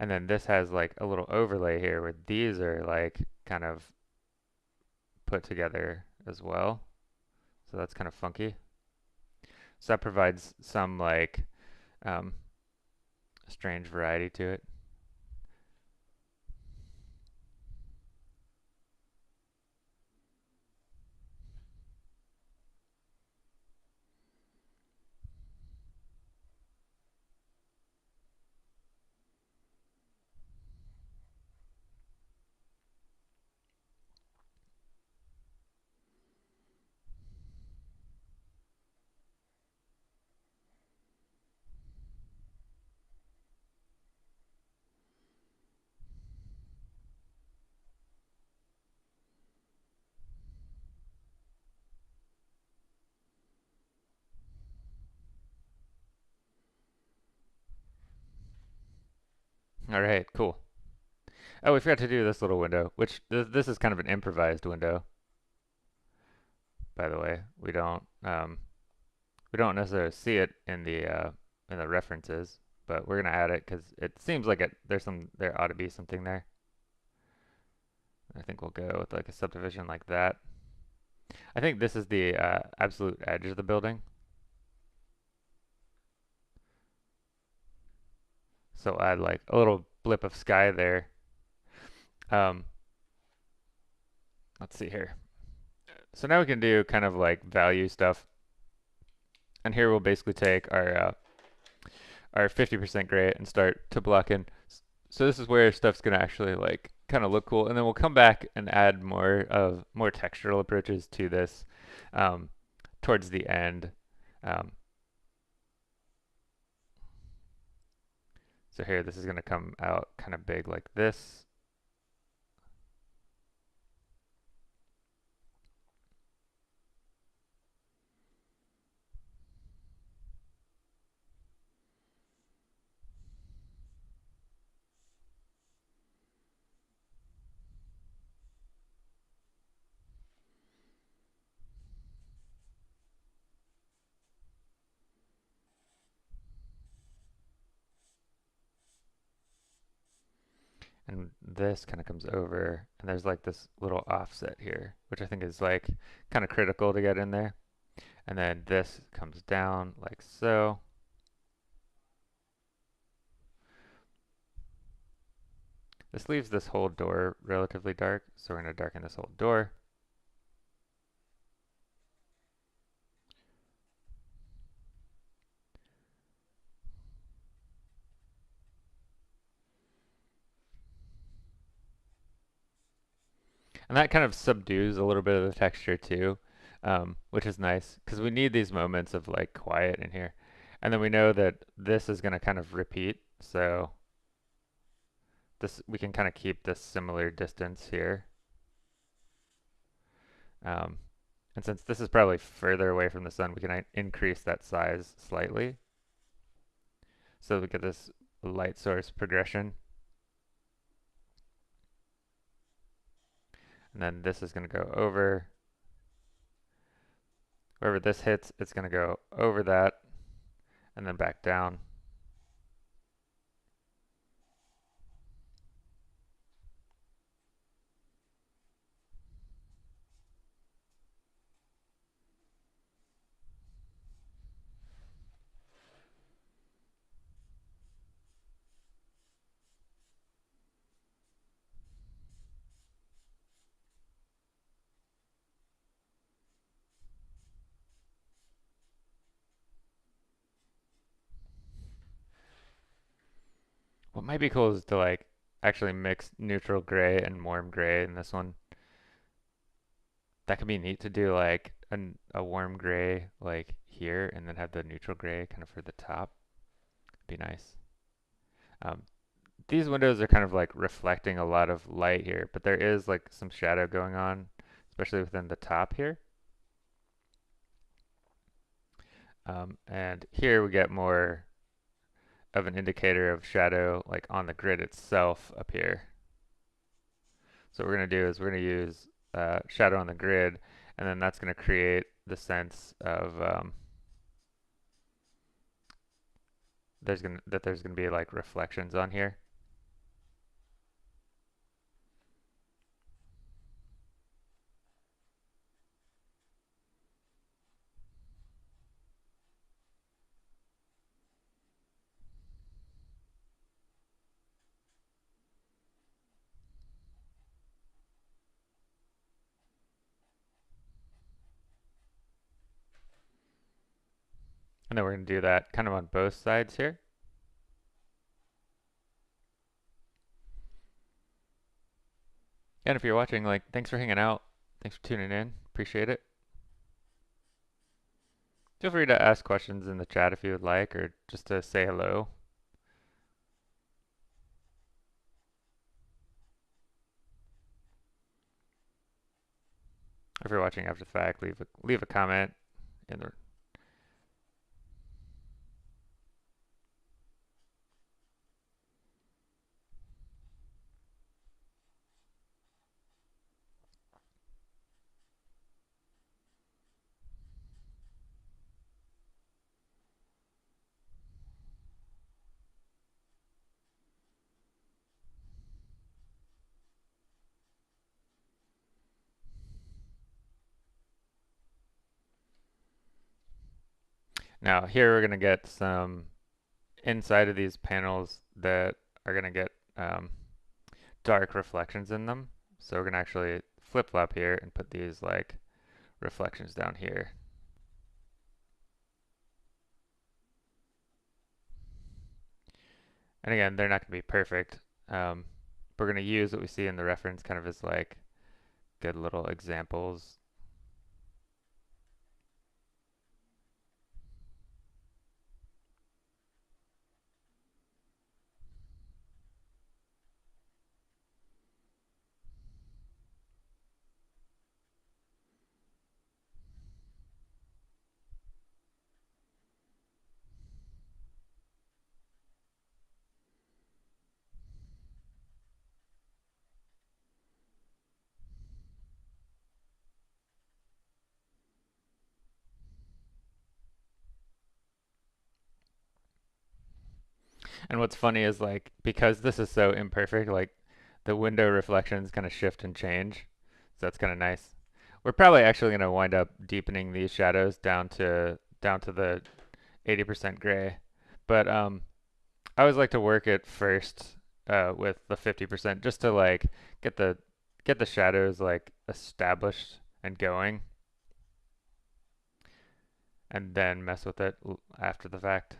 And then this has like a little overlay here where these are like kind of put together as well. So that's kind of funky. So that provides some like um, strange variety to it. All right, cool. Oh, we forgot to do this little window, which this is kind of an improvised window, by the way. We don't necessarily see it in the references, but we're gonna add it because it seems like there ought to be something there. I think we'll go with like a subdivision like that. I think this is the absolute edge of the building. So add like a little blip of sky there. Um, let's see here. So now we can do kind of like value stuff. And here we'll basically take our 50% gray and start to block in. So this is where stuff's gonna actually like kind of look cool. And then we'll come back and add more textural approaches to this um, towards the end. Um, so here, this is gonna come out kind of big like this. And this kind of comes over, and there's like this little offset here, which I think is like kind of critical to get in there. And then this comes down like so. This leaves this whole door relatively dark, so we're going to darken this whole door. And that kind of subdues a little bit of the texture too, which is nice because we need these moments of like quiet in here. And then we know that this is going to kind of repeat, so this we can kind of keep this similar distance here. Um, and since this is probably further away from the sun, we can increase that size slightly. So we get this light source progression. And then this is going to go over. Wherever this hits, it's going to go over that and then back down. What might be cool is to like actually mix neutral gray and warm gray in this one. That could be neat to do like a warm gray like here and then have the neutral gray kind of for the top. Be nice. Um, these windows are kind of like reflecting a lot of light here, but there is like some shadow going on, especially within the top here. And here we get more of an indicator of shadow like on the grid itself up here. So what we're going to do is we're going to use shadow on the grid, and then that's going to create the sense of there's going to be like reflections on here. And then we're going to do that kind of on both sides here. And if you're watching, like, thanks for hanging out. Thanks for tuning in. Appreciate it. Feel free to ask questions in the chat if you would like, or just to say hello. If you're watching after the fact, leave a comment in the Now here we're gonna get some inside of these panels that are gonna get dark reflections in them. So we're gonna actually flip-flop here and put these like reflections down here. And again, they're not gonna be perfect. We're gonna use what we see in the reference kind of as like good little examples. And what's funny is like because this is so imperfect, like the window reflections kind of shift and change. So that's kind of nice. We're probably actually going to wind up deepening these shadows down to the 80% gray. But I always like to work it first with the 50% just to like get the get the shadows like established and going, and then mess with it after the fact.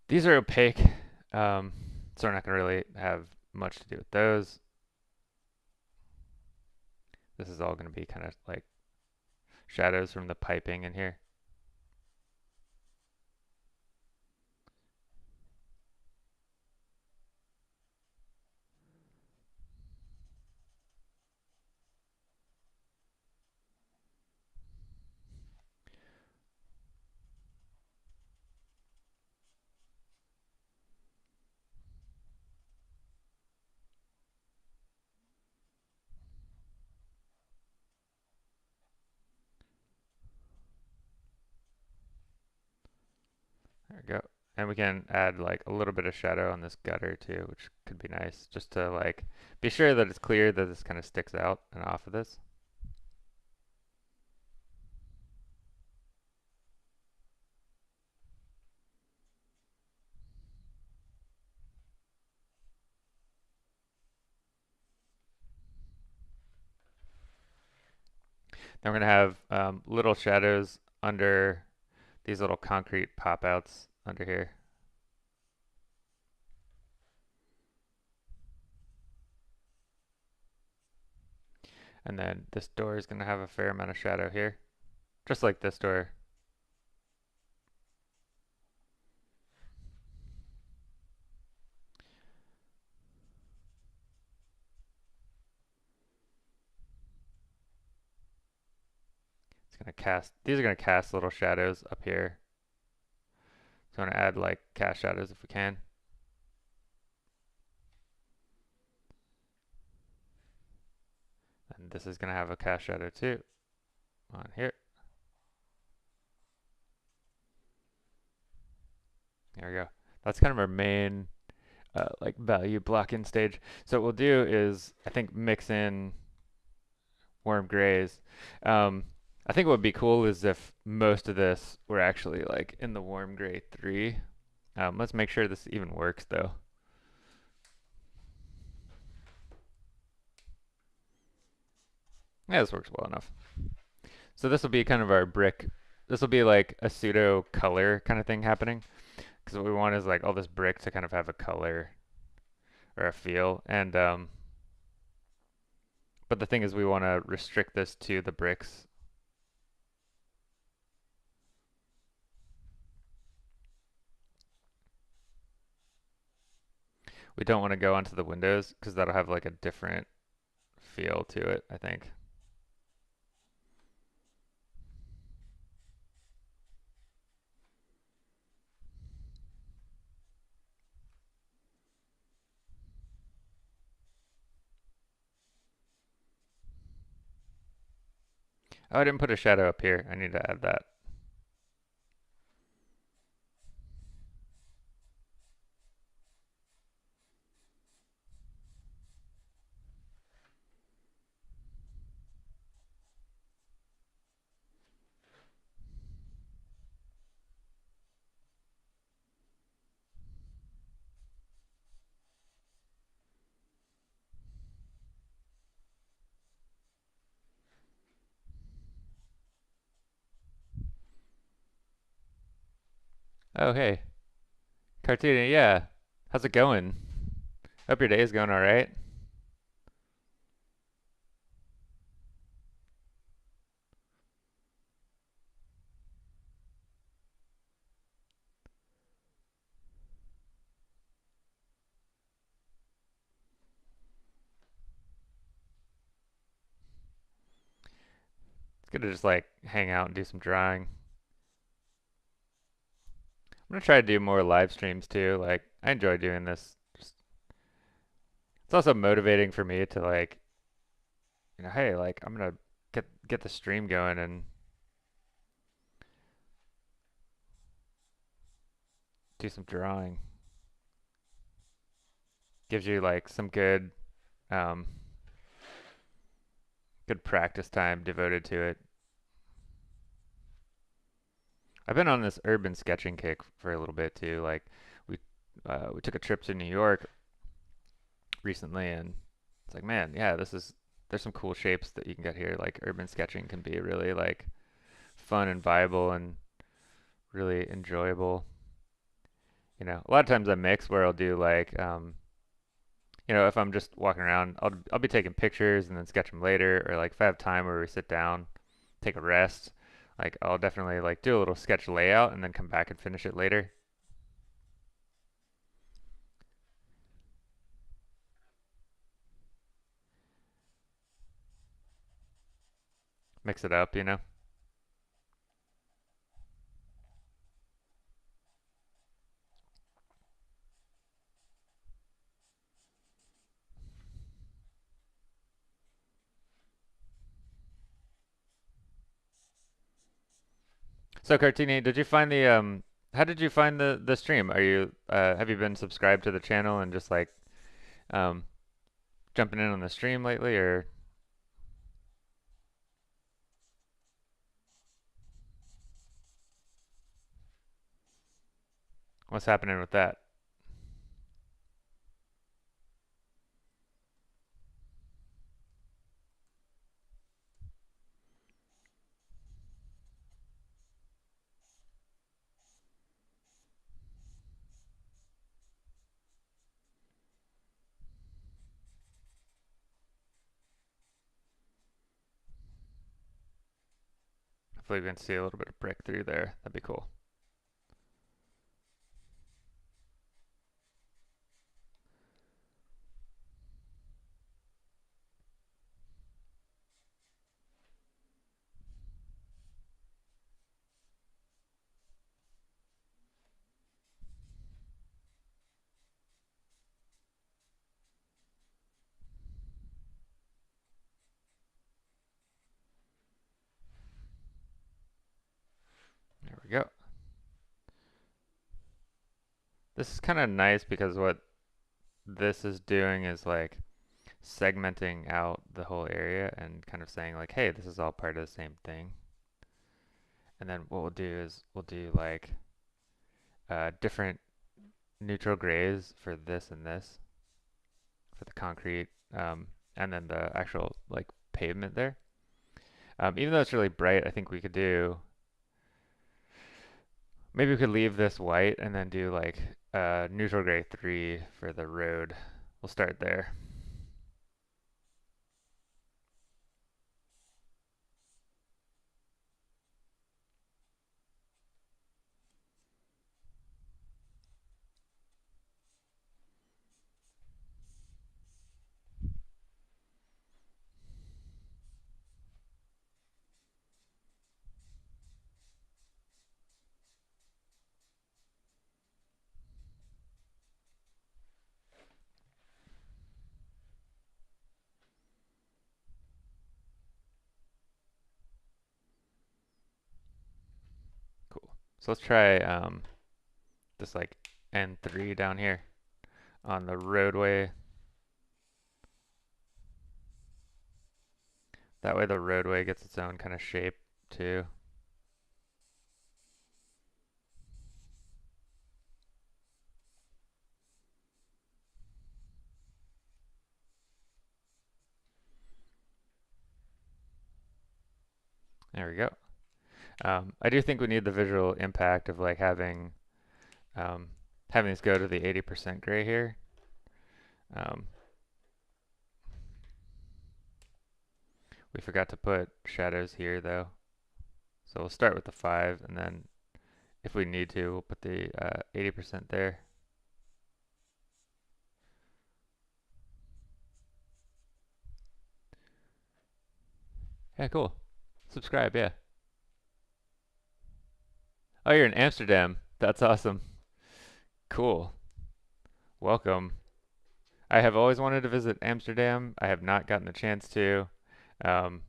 These are opaque, so we're not going to really have much to do with those. This is all going to be kind of like shadows from the piping in here. There we go. And we can add like a little bit of shadow on this gutter too, which could be nice, just to like be sure that it's clear that this kind of sticks out and off of this. Then we're going to have little shadows under these little concrete pop-outs under here. And then this door is going to have a fair amount of shadow here, just like this door. It's going to cast, these are going to cast little shadows up here. So I'm going to add like cast shadows if we can. And this is going to have a cast shadow too on here. There we go. That's kind of our main like value block-in stage. So what we'll do is I think mix in warm grays. I think what would be cool is if most of this were actually like in the warm gray 3. Let's make sure this even works though. Yeah, this works well enough. So this will be kind of our brick. This will be like a pseudo color kind of thing happening. Because what we want is like all this brick to kind of have a color or a feel. And but the thing is we want to restrict this to the bricks. We don't want to go onto the windows because that'll have like a different feel to it, I think. Oh, I didn't put a shadow up here. I need to add that. Oh, hey. Cartoony, yeah. How's it going? Hope your day is going all right. It's good to just like hang out and do some drawing. I'm gonna try to do more live streams too. Like I enjoy doing this. It's also motivating for me to like, hey, like I'm gonna get the stream going and do some drawing. Gives you like some um, good practice time devoted to it. I've been on this urban sketching kick for a little bit too. Like we we took a trip to New York recently, and it's like, man, yeah, there's some cool shapes that you can get here. Like urban sketching can be really like fun and viable and really enjoyable. A lot of times I mix where I'll do like if I'm just walking around, I'll be taking pictures and then sketch them later, or like if I have time where we sit down, take a rest, like I'll definitely like do a little sketch layout and then come back and finish it later. Mix it up. So Cartini, did you find the how did you find the stream? Have you been subscribed to the channel and just like um jumping in on the stream lately, or what's happening with that? Hopefully we can see a little bit of brick through there. That'd be cool. There we go. This is kind of nice because what this is doing is like segmenting out the whole area and kind of saying like, hey, this is all part of the same thing. And then what we'll do is we'll do like different neutral grays for this and this, for the concrete, and then the actual like pavement there. Even though it's really bright, I think we could do, maybe we could leave this white and then do like neutral gray 3 for the road. We'll start there. Cool. So let's try this like N3 down here on the roadway. That way the roadway gets its own kind of shape too. There we go. I do think we need the visual impact of like um, having this go to the 80% gray here. We forgot to put shadows here though. So we'll start with the 5, and then if we need to, we'll put the 80% there. Yeah, cool. Subscribe, yeah. Oh, you're in Amsterdam. That's awesome. Cool. Welcome. I have always wanted to visit Amsterdam. I have not gotten the chance to. Um,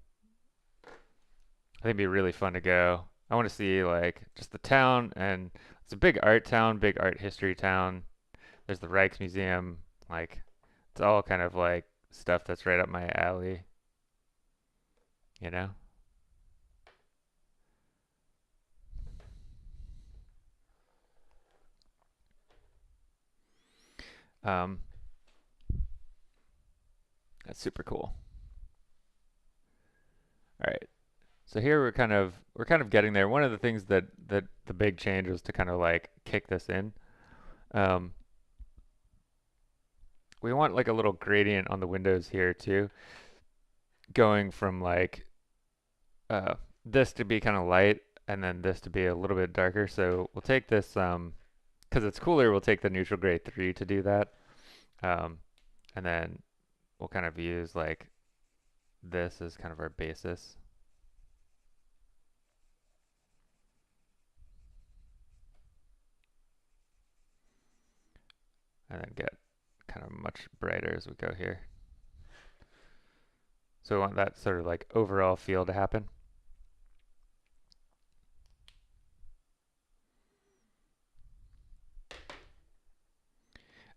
I think it'd be really fun to go. I want to see like just the town, and it's a big art town, big art history town. There's the Rijksmuseum. Like it's all kind of like stuff that's right up my alley, you know? Um, that's super cool. All right. So here we're kind of getting there. One of the things that the big change was to kind of like kick this in. Um, we want like a little gradient on the windows here too, going from like uh, this to be kind of light and then this to be a little bit darker. So we'll take this, because it's cooler, we'll take the neutral gray 3 to do that. Um, and then we'll kind of use like this as kind of our basis. And then get kind of much brighter as we go here. So we want that sort of like overall feel to happen.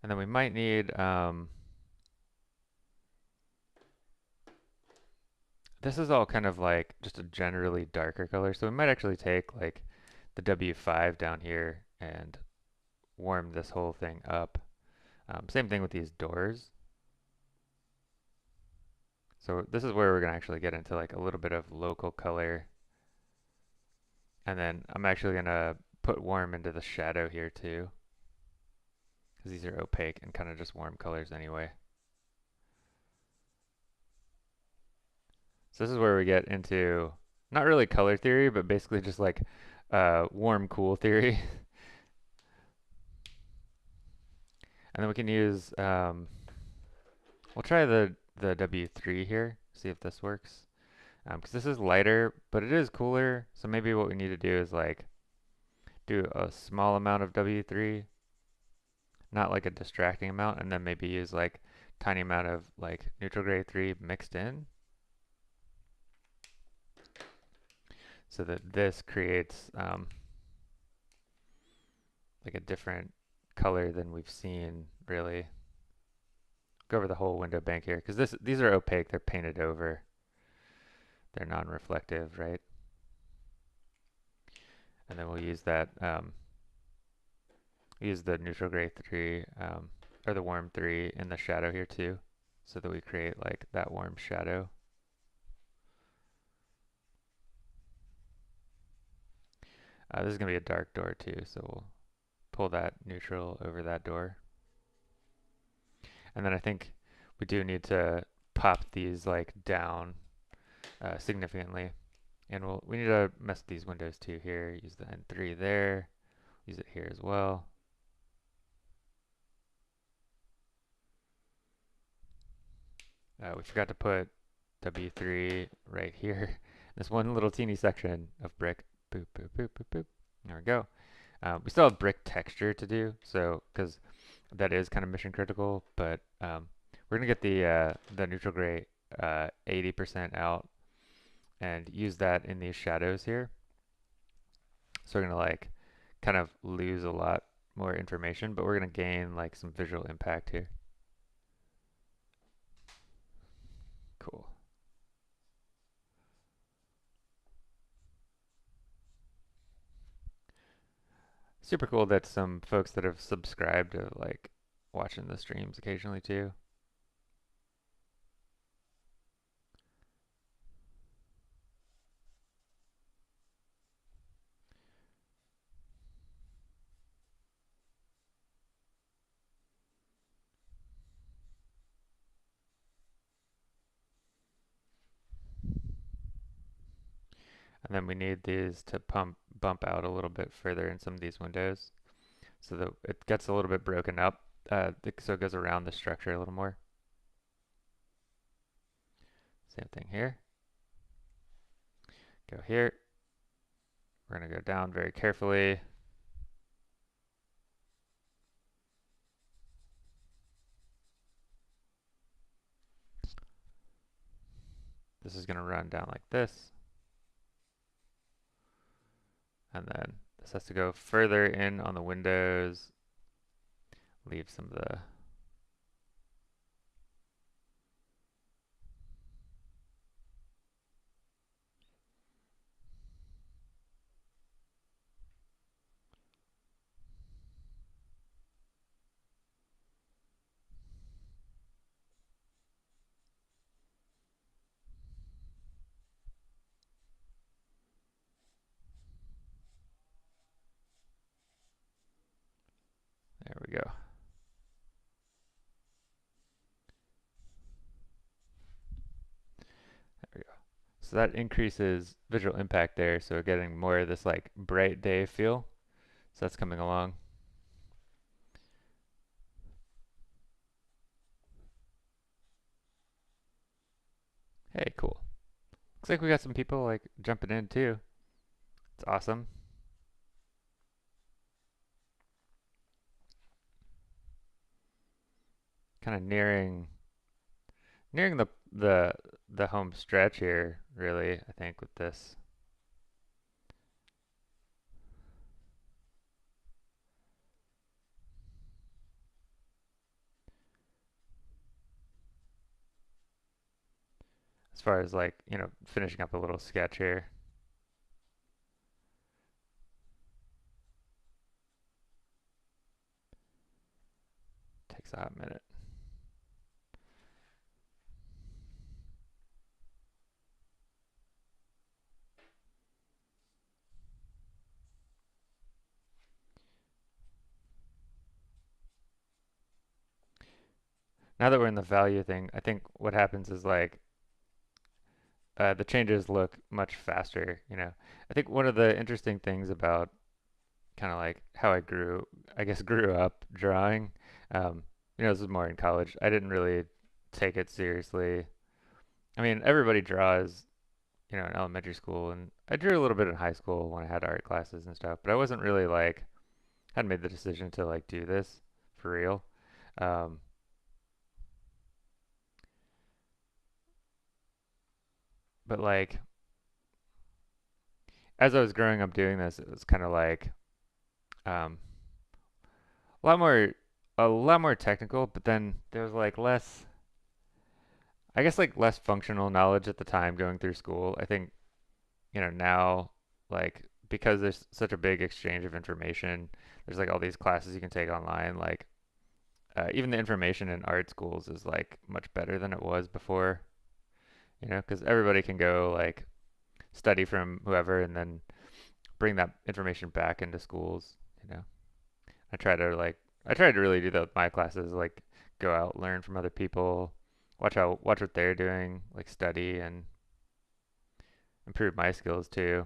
And then we might need, this is all kind of like just a generally darker color. So we might actually take like the W5 down here and warm this whole thing up. Same thing with these doors. So this is where we're going to actually get into like a little bit of local color. And then I'm actually going to put warm into the shadow here too, because these are opaque and kind of just warm colors anyway. So this is where we get into not really color theory, but basically just like warm cool theory. And then we can use, we'll try the W3 here, see if this works. Because this is lighter, but it is cooler. So maybe what we need to do is like do a small amount of W3, not like a distracting amount, and then maybe use like tiny amount of like neutral gray 3 mixed in. So that this creates like a different color than we've seen really. Go over the whole window bank here, because these are opaque, they're painted over. They're non-reflective, right? and then we'll use that, use the neutral gray 3, or the warm 3 in the shadow here too, so that we create like that warm shadow. This is going to be a dark door too, so we'll pull that neutral over that door. And then I think we do need to pop these like down significantly. And we need to mess with these windows too here. Use the N3 there. Use it here as well. We forgot to put W3 right here. This one little teeny section of brick. Boop, boop, boop, boop, boop. There we go. We still have brick texture to do, so because that is kind of mission critical, but we're gonna get the neutral gray 80% out and use that in these shadows here. So we're gonna like kind of lose a lot more information, but we're gonna gain like some visual impact here. Cool. Super cool that some folks that have subscribed are like watching the streams occasionally too. And then we need these to bump out a little bit further in some of these windows so that it gets a little bit broken up, so it goes around the structure a little more. Same thing here. Go here. We're going to go down very carefully. This is going to run down like this. And then this has to go further in on the windows. Leave some of the there we go. There we go. So that increases visual impact there, so we're getting more of this like bright day feel. So that's coming along. Hey, cool. Looks like we got some people like jumping in too. It's awesome. Kind of nearing the home stretch here, really, I think, with this. As far as like, finishing up a little sketch here. Takes a hot minute. Now that we're in the value thing, I think what happens is like the changes look much faster, I think one of the interesting things about kind of like how I guess grew up drawing, this is more in college. I didn't really take it seriously. I mean, everybody draws, in elementary school, and I drew a little bit in high school when I had art classes and stuff, but I wasn't really like, hadn't made the decision to like do this for real. Um, but like, as I was growing up doing this, it was kind of like, um, a lot more, a lot more technical, but then there was like less, I guess like less functional knowledge at the time going through school. I think, now like because there's such a big exchange of information, there's like all these classes you can take online. Like even the information in art schools is like much better than it was before. Because everybody can go like study from whoever and then bring that information back into schools. You know, I try to like I try to really do that with my classes. Like go out, learn from other people, watch what they're doing, like study and improve my skills too.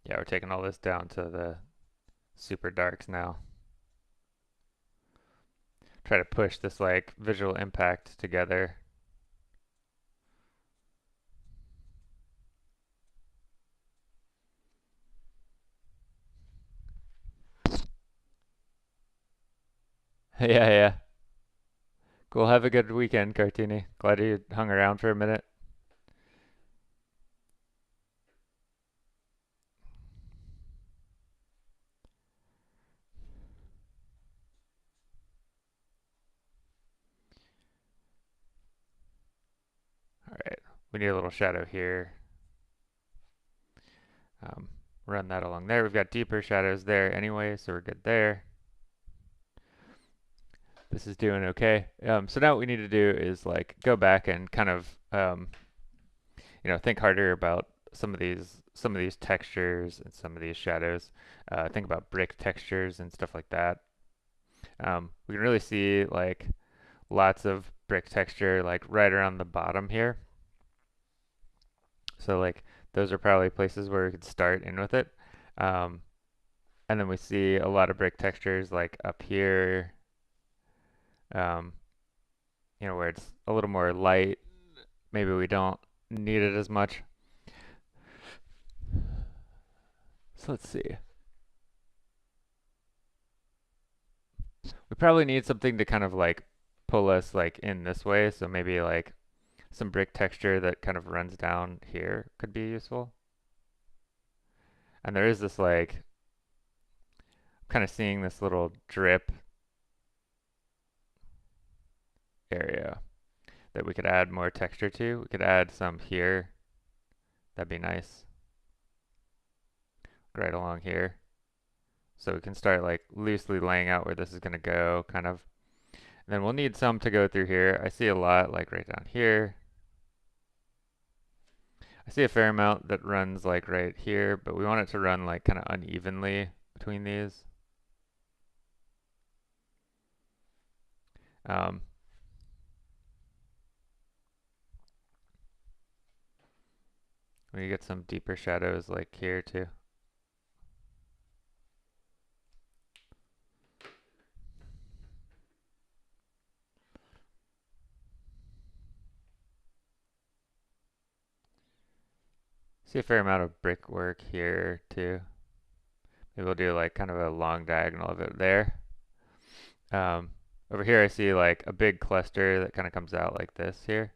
Yeah, we're taking all this down to the super darks now. Try to push this like visual impact together. Yeah, yeah. Cool. Have a good weekend, Cartini. Glad you hung around for a minute. All right. We need a little shadow here. Um, Run that along there. We've got deeper shadows there anyway, so we're good there. This is doing okay. So now what we need to do is like go back and kind of think harder about some of these textures and some of these shadows. Think about brick textures and stuff like that. We can really see like lots of brick texture like right around the bottom here. So like those are probably places where we could start in with it. Um, and then we see a lot of brick textures like up here, um, where it's a little more light. Maybe we don't need it as much. So let's see. We probably need something to kind of like pull us like in this way. So maybe like some brick texture that kind of runs down here could be useful. And there is this like, kind of seeing this little drip area that we could add more texture to. We could add some here. That'd be nice. Right along here. So we can start like loosely laying out where this is going to go, kind of. And then we'll need some to go through here. I see a lot like right down here. I see a fair amount that runs like right here, but we want it to run like kind of unevenly between these. Um, we get some deeper shadows like here too. See a fair amount of brickwork here too. Maybe we'll do like kind of a long diagonal of it there. Um, Over here I see like a big cluster that kind of comes out like this here.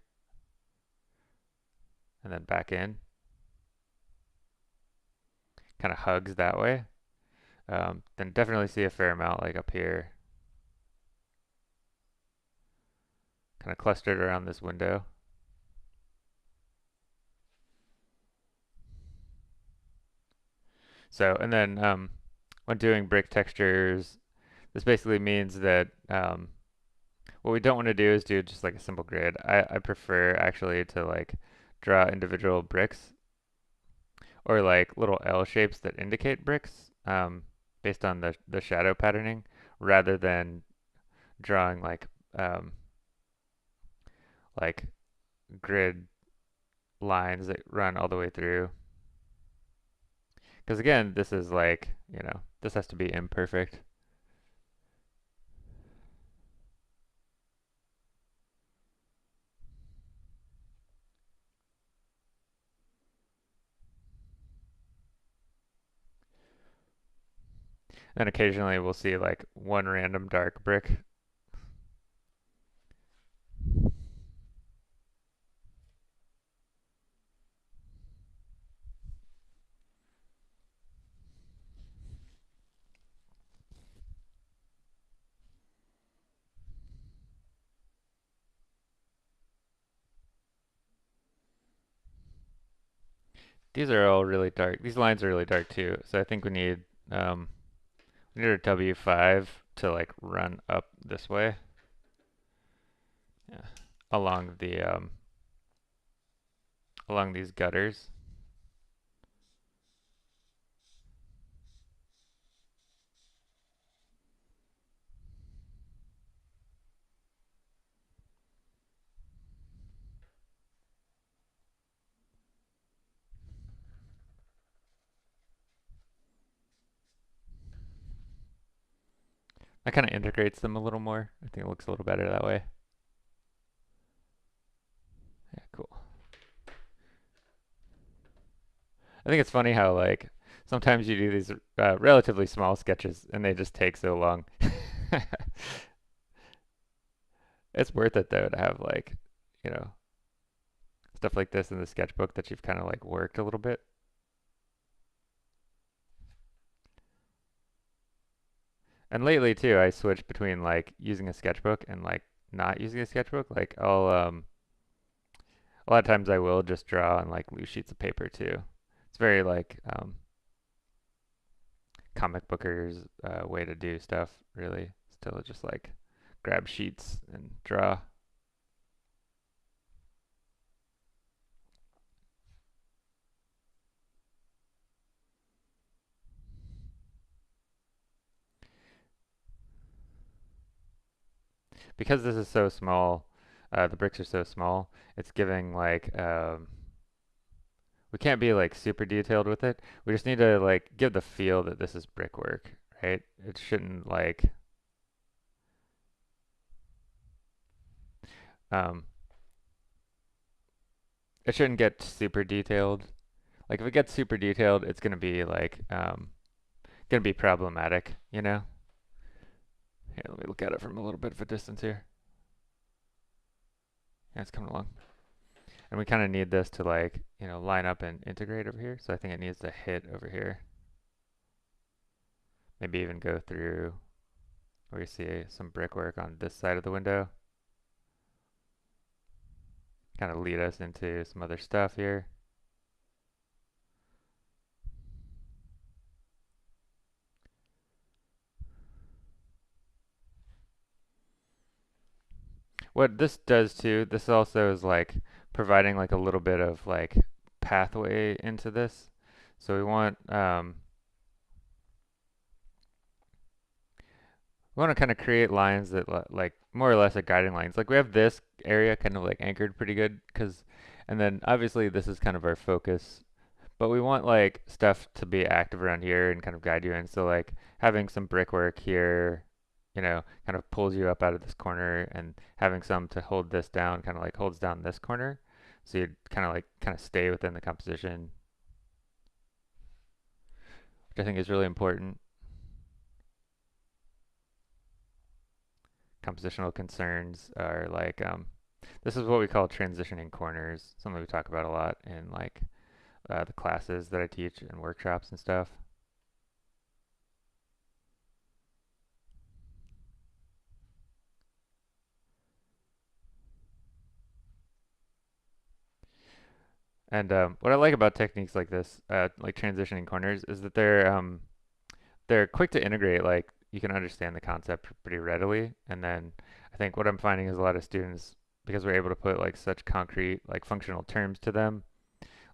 And then back in. Kind of hugs that way. Then definitely see a fair amount like up here. Kind of clustered around this window. So, and then when doing brick textures, this basically means that what we don't want to do is do just like a simple grid. I prefer actually to like draw individual bricks or like little L shapes that indicate bricks based on the shadow patterning rather than drawing um, like grid lines that run all the way through. Because again, this is like, this has to be imperfect. And occasionally we'll see like one random dark brick. These are all really dark. These lines are really dark too. So I think um, we need our W5 to like run up this way, yeah, along along these gutters. That kind of integrates them a little more. I think it looks a little better that way. Yeah, cool. I think it's funny how like sometimes you do these relatively small sketches and they just take so long. It's worth it though to have like, you know, stuff like this in the sketchbook that you've kind of like worked a little bit. And lately too, I switched between like using a sketchbook and like not using a sketchbook. Like a lot of times I will just draw on like loose sheets of paper too. It's very like comic bookers way to do stuff really. Still just like grab sheets and draw. Because this is so small, the bricks are so small, it's giving like we can't be like super detailed with it. We just need to like give the feel that this is brickwork, right? It shouldn't like um it shouldn't get super detailed. Like if it gets super detailed, it's gonna be like gonna be problematic, you know? Here, let me look at it from a little bit of a distance here. Yeah, it's coming along. And we kind of need this to like, you know, line up and integrate over here. So I think it needs to hit over here. Maybe even go through where you see some brickwork on this side of the window. Kind of lead us into some other stuff here. What this does too, this also is like providing like a little bit of like pathway into this. So we want to kind of create lines that like more or less are guiding lines. Like we have this area kind of like anchored pretty good because, and then obviously this is kind of our focus, but we want like stuff to be active around here and kind of guide you in. So like having some brickwork here, you know, kind of pulls you up out of this corner, and having some to hold this down kind of like holds down this corner. So you kind of stay within the composition, which I think is really important. Compositional concerns are like this is what we call transitioning corners, something we talk about a lot in like the classes that I teach and workshops and stuff. And what I like about techniques like this, like transitioning corners, is that they're quick to integrate. Like you can understand the concept pretty readily. And then I think what I'm finding is a lot of students, because we're able to put like such concrete, like functional terms to them,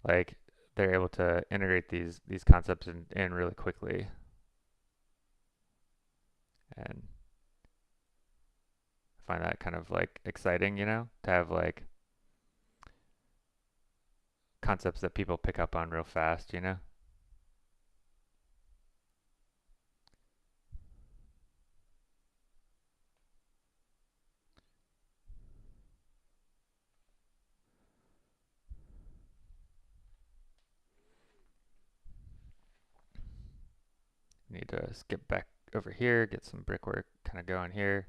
like they're able to integrate these concepts in really quickly. And I find that kind of like exciting, you know, to have like concepts that people pick up on real fast, you know. Need to skip back over here, get some brickwork kind of going here.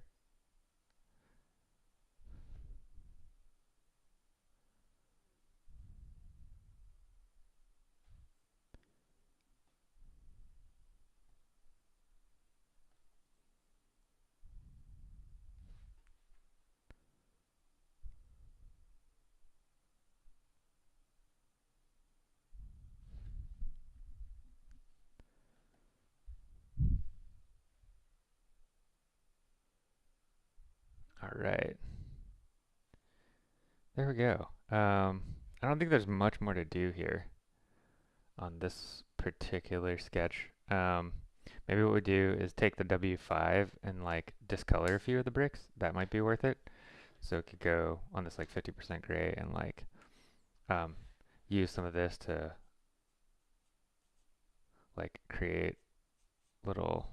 All right, there we go. I don't think there's much more to do here on this particular sketch. Maybe what we do is take the W5 and like discolor a few of the bricks. That might be worth it. So it could go on this like 50% gray and like um, use some of this to like create little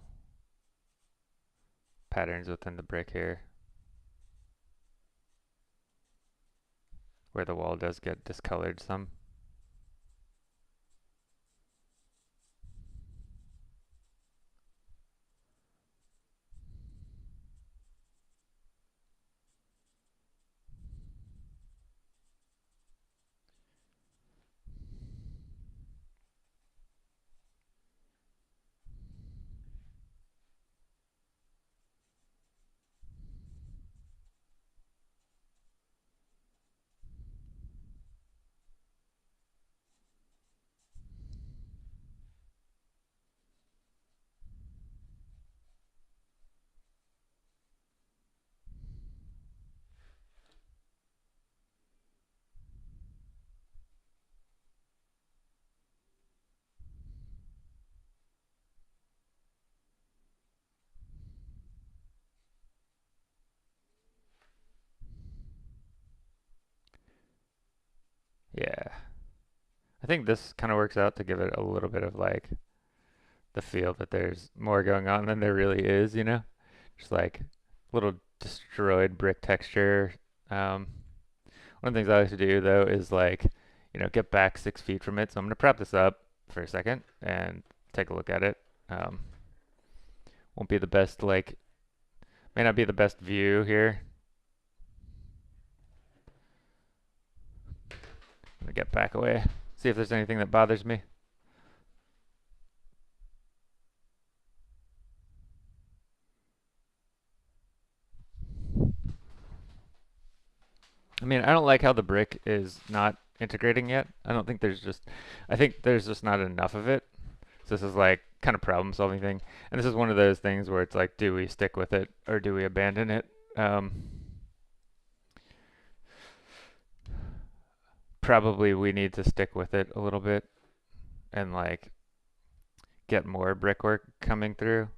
patterns within the brick here where the wall does get discolored some. Yeah, I think this kind of works out to give it a little bit of like the feel that there's more going on than there really is, you know? Just like little destroyed brick texture. Um, One of the things I like to do though is like, get back 6 feet from it. So I'm gonna prop this up for a second and take a look at it. Um, won't be the best like, may not be the best view here. I'm gonna get back away, see if there's anything that bothers me. I mean, I don't like how the brick is not integrating yet. I think there's just not enough of it. So this is like kind of problem solving thing. And this is one of those things where it's like, do we stick with it or do we abandon it? Um, Probably we need to stick with it a little bit and like get more brickwork coming through.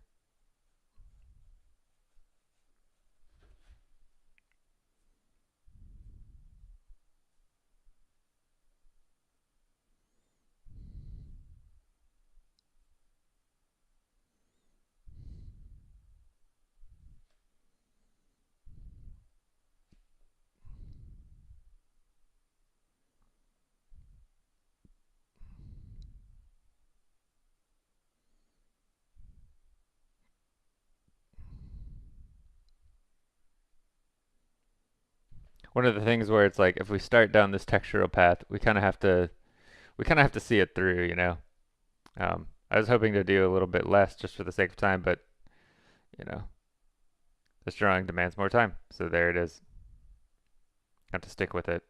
One of the things where it's like if we start down this textural path, we kind of have to see it through, you know. I was hoping to do a little bit less just for the sake of time, but you know, this drawing demands more time. So there it is. Have to stick with it.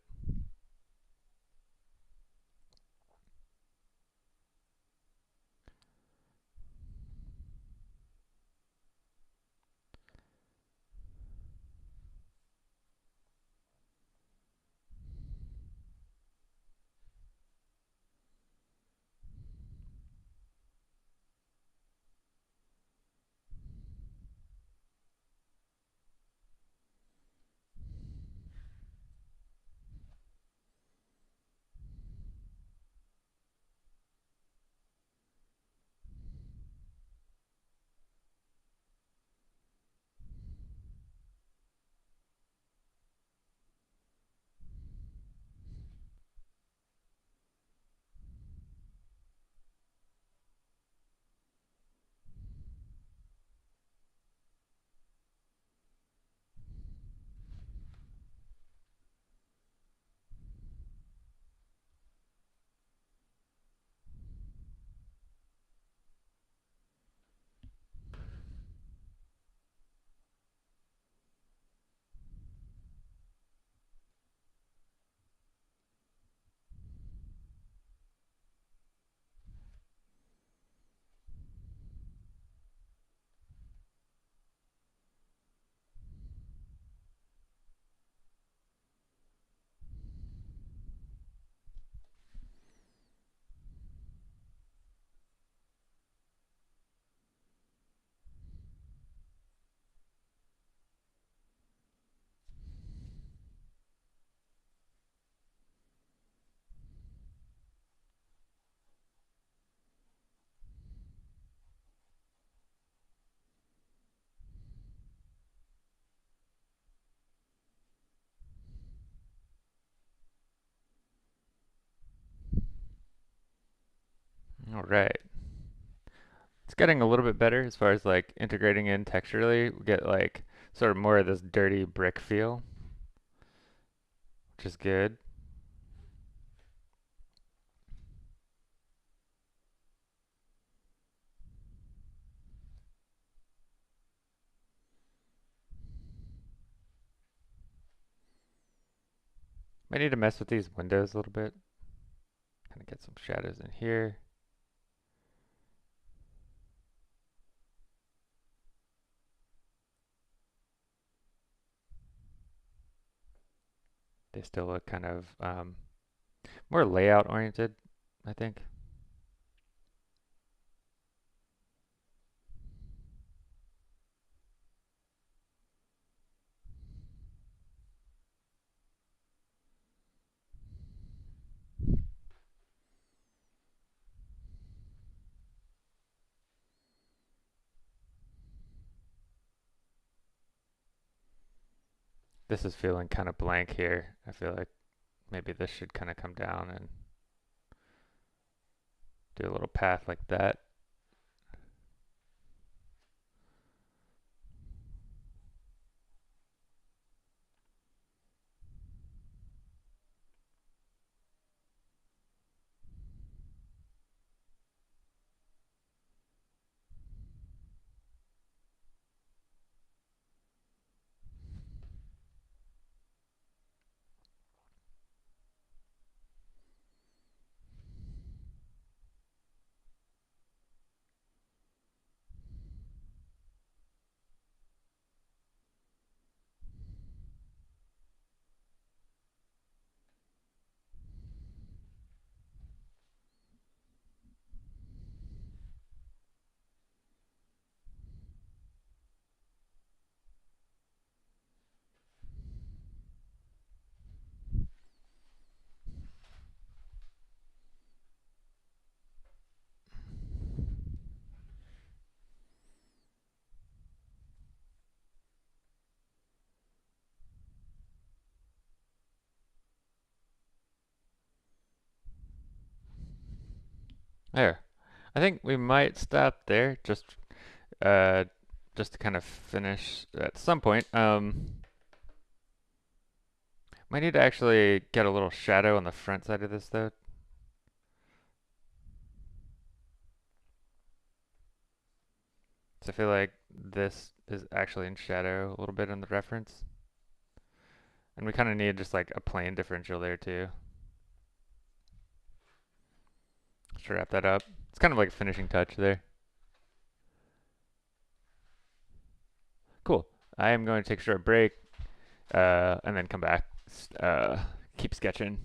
All right. It's getting a little bit better as far as like integrating in texturally. We get like sort of more of this dirty brick feel, which is good. Might need to mess with these windows a little bit. Kind of get some shadows in here. They still look kind of more layout oriented, I think. This is feeling kind of blank here. I feel like maybe this should kind of come down and do a little path like that. There. I think we might stop there uh just to kind of finish at some point. Might need to actually get a little shadow on the front side of this though. So I feel like this is actually in shadow a little bit in the reference. And we kind of need just like a plane differential there too. Just wrap that up. It's kind of like a finishing touch there. Cool. I am going to take a short break and then come back. Uh, keep sketching.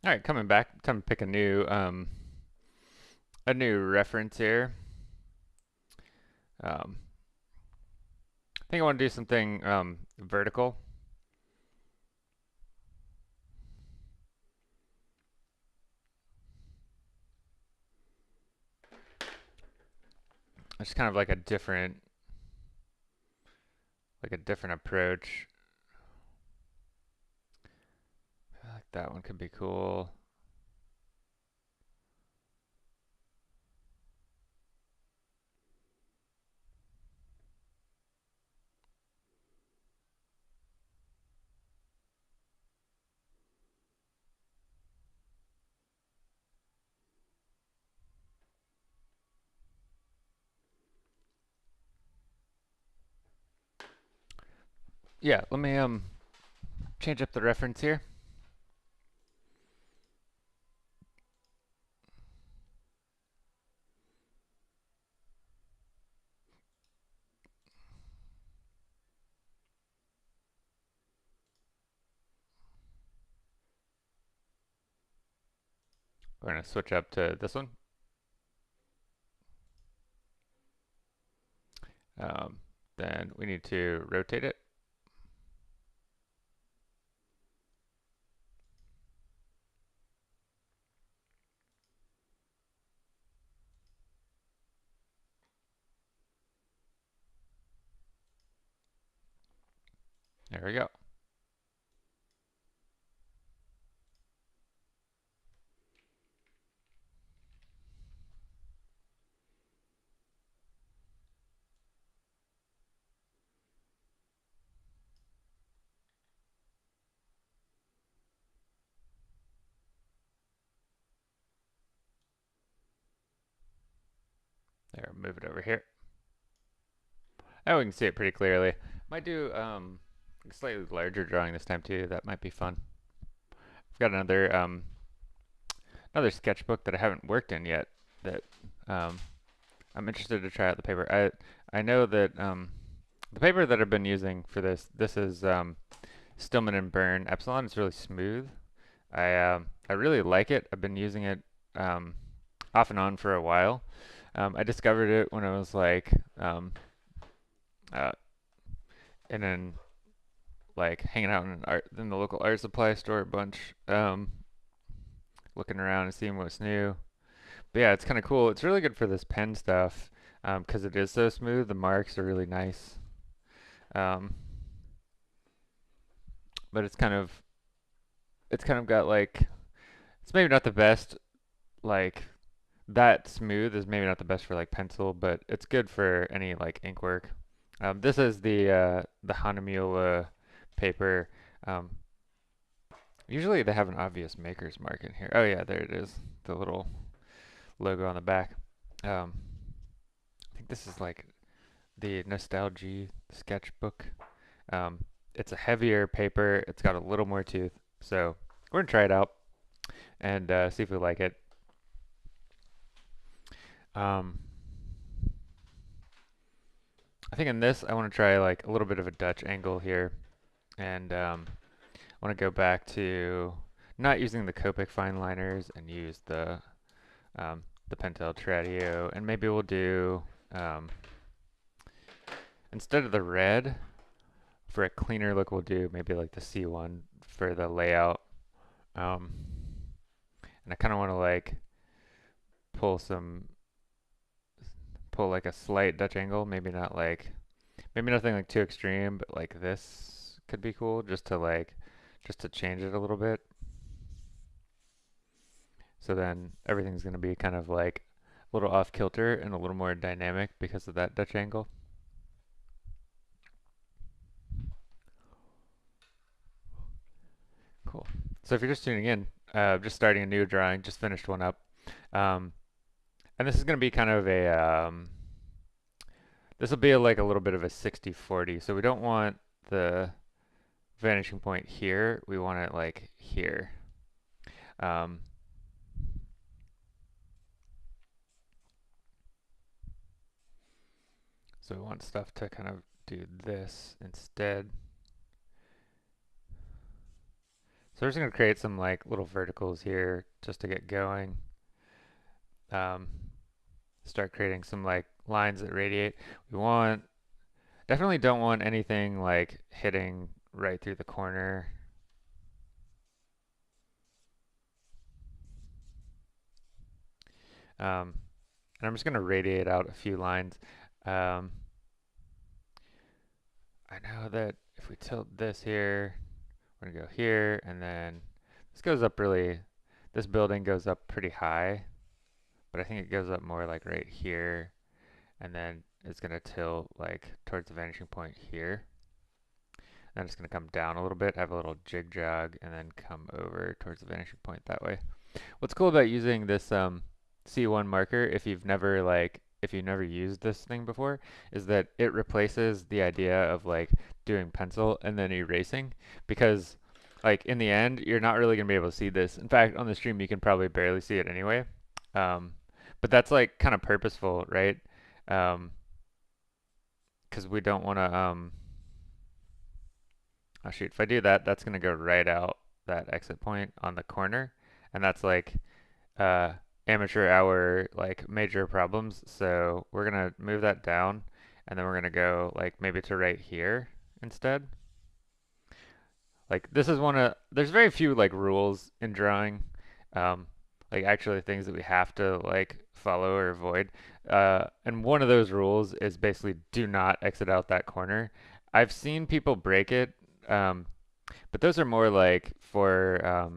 All right, coming back, time to pick a new reference here. Um, I think I want to do something vertical. It's kind of like a different approach. I feel like that one could be cool. Yeah, let me change up the reference here. We're gonna switch up to this one. Um, then we need to rotate it. There we go. There, move it over here. Oh, we can see it pretty clearly. Might do a slightly larger drawing this time too. That might be fun. I've got another sketchbook that I haven't worked in yet that um, I'm interested to try out the paper. I know that the paper that I've been using for this is Stillman and Byrne Epsilon. It's really smooth. I really like it. I've been using it off and on for a while. I discovered it when I was like uh, and then like hanging out in the local art supply store a bunch, looking around and seeing what's new. But yeah, it's kind of cool. It's really good for this pen stuff because it is so smooth. The marks are really nice. Um, but it's kind of got like it's maybe not the best like that smooth is maybe not the best for like pencil, but it's good for any like ink work. This is the Hahnemühle paper. Um, Usually they have an obvious maker's mark in here. Oh yeah, there it is. The little logo on the back. Um, I think this is like the Nostalgie sketchbook. Um, it's a heavier paper. It's got a little more tooth. So we're gonna try it out and see if we like it. Um, I think in this I want to try like a little bit of a Dutch angle here, and I want to go back to not using the Copic fine liners and use the Pentel Tradio, and maybe we'll do um, instead of the red for a cleaner look, we'll do maybe like the C1 for the layout. Um, and I kind of want to like pull some pull like a slight Dutch angle, maybe nothing like too extreme, but like this could be cool just to change it a little bit. So then everything's going to be kind of like a little off kilter and a little more dynamic because of that Dutch angle. Cool. So if you're just tuning in, just starting a new drawing, just finished one up. Um, and this is going to be kind of this will be like a little bit of a 60-40. So we don't want the vanishing point here. We want it like here. Um, so we want stuff to kind of do this instead. So we're just gonna create some like little verticals here just to get going. Um, Start creating some like lines that radiate. We want definitely don't want anything like hitting right through the corner. And I'm just gonna radiate out a few lines. Um, I know that if we tilt this here, we're gonna go here, and then this goes up really, this building goes up pretty high, but I think it goes up more like right here, and then it's gonna tilt like towards the vanishing point here. And it's gonna come down a little bit, have a little jig jog, and then come over towards the vanishing point that way. What's cool about using this C1 marker, if you've never used this thing before, is that it replaces the idea of like doing pencil and then erasing, because like in the end you're not really gonna be able to see this. In fact, on the stream you can probably barely see it anyway. Um, but that's like kind of purposeful, right? Um, because we don't want to oh shoot, if I do that, that's gonna go right out that exit point on the corner, and that's like uh, amateur hour like major problems. So we're gonna move that down, and then we're gonna go like maybe to right here instead. Like this is there's very few like rules in drawing, um, like actually things that we have to like follow or avoid. And one of those rules is basically do not exit out that corner. I've seen people break it, um, but those are more like for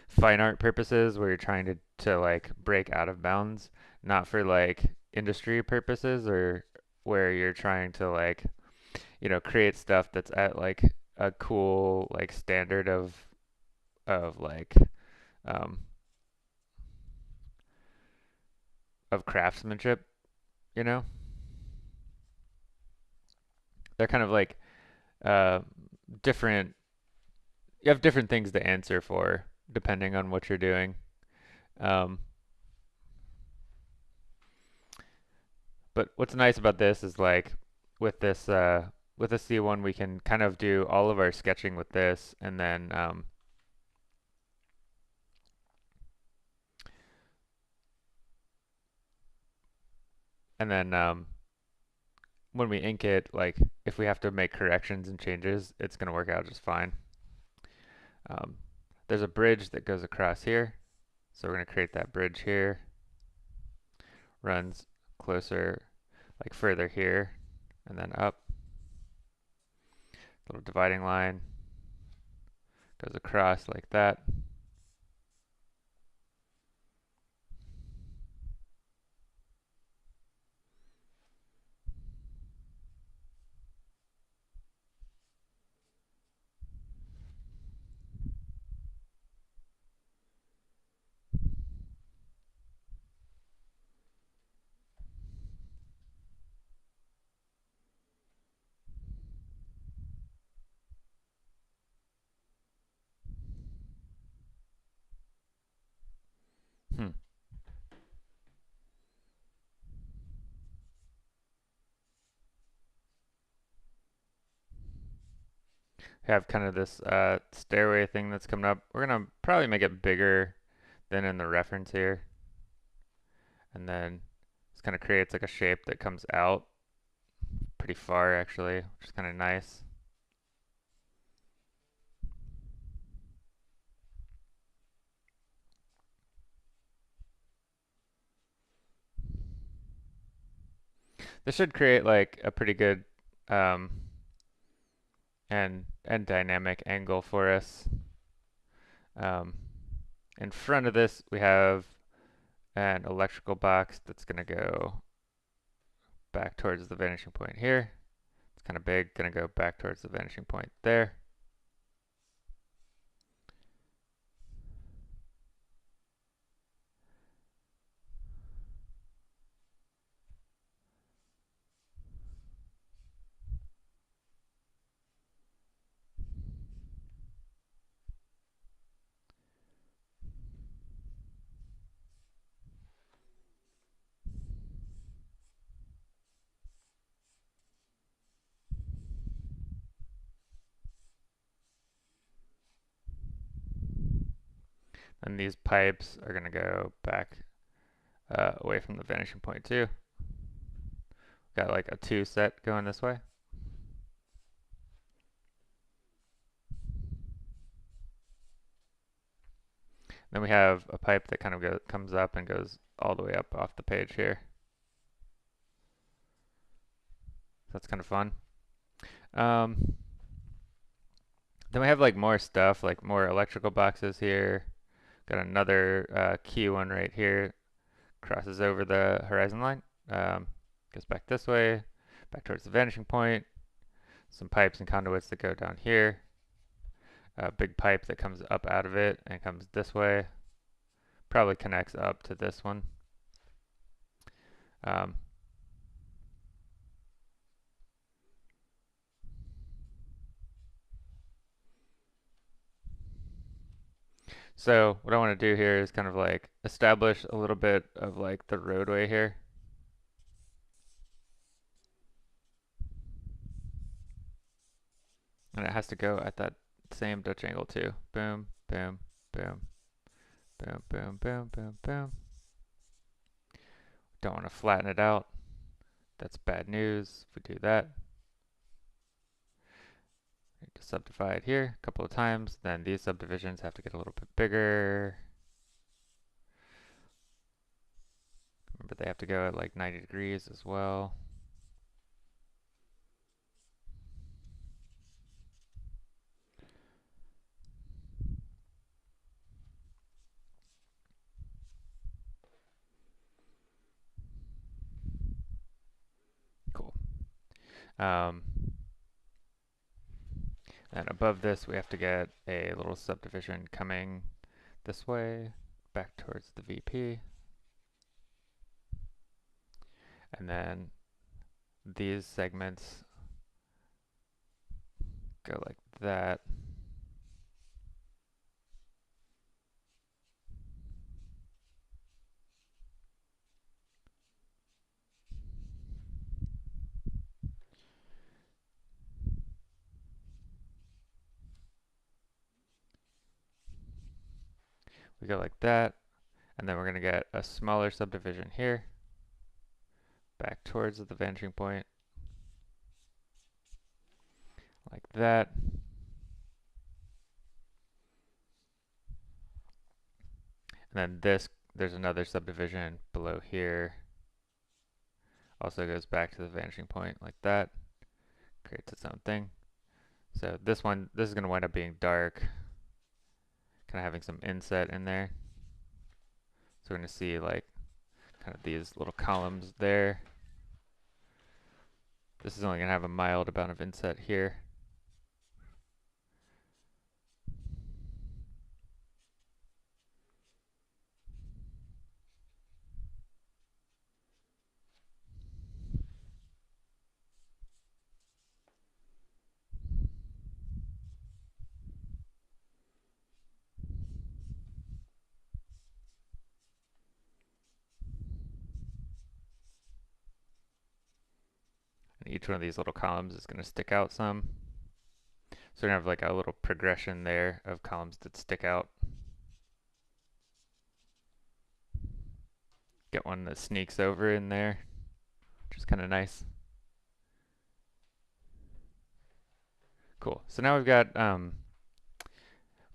fine art purposes where you're trying to like break out of bounds, not for like industry purposes or where you're trying to like, create stuff that's at like a cool like standard of like um, of craftsmanship, you know? They're kind of like uh, different you have different things to answer for depending on what you're doing. Um, But what's nice about this is like with this with the C1 we can kind of do all of our sketching with this, and then when we ink it, like if we have to make corrections and changes, it's gonna work out just fine. Um, there's a bridge that goes across here, so we're gonna create that bridge here. Runs closer, like further here, and then up. Little dividing line goes across like that. Hmm. Have kind of this stairway thing that's coming up. We're gonna probably make it bigger than in the reference here, and then this kind of creates like a shape that comes out pretty far actually, which is kind of nice. This should create like a pretty good um, and dynamic angle for us. Um, in front of this, we have an electrical box that's gonna go back towards the vanishing point here. It's kind of big, gonna go back towards the vanishing point there. And these pipes are going to go back away from the vanishing point too. Got like a 2 set going this way. Then we have a pipe that kind of comes up and goes all the way up off the page here. That's kind of fun. Then we have like more stuff, like more electrical boxes here. Got another key one right here. Crosses over the horizon line. Goes back this way, back towards the vanishing point. Some pipes and conduits that go down here. A big pipe that comes up out of it and comes this way. Probably connects up to this one. Um, so what I want to do here is kind of like establish a little bit of like the roadway here. And it has to go at that same Dutch angle too. Boom, boom, boom, boom, boom, boom, boom, boom. Don't want to flatten it out. That's bad news if we do that. Need to subdivide here a couple of times. Then these subdivisions have to get a little bit bigger. Remember they have to go at like 90 degrees as well. Cool. And above this, we have to get a little subdivision coming this way, back towards the VP. And then these segments go like that. We go like that, and then we're going to get a smaller subdivision here, back towards the vanishing point, like that. And then there's another subdivision below here, also goes back to the vanishing point like that, creates its own thing. So this is going to wind up being dark, kind of having some inset in there. So we're going to see like kind of these little columns there. This is only going to have a mild amount of inset here. And each one of these little columns is going to stick out some. So we're going to have like a little progression there of columns that stick out. Get one that sneaks over in there, which is kind of nice. Cool. So now we've got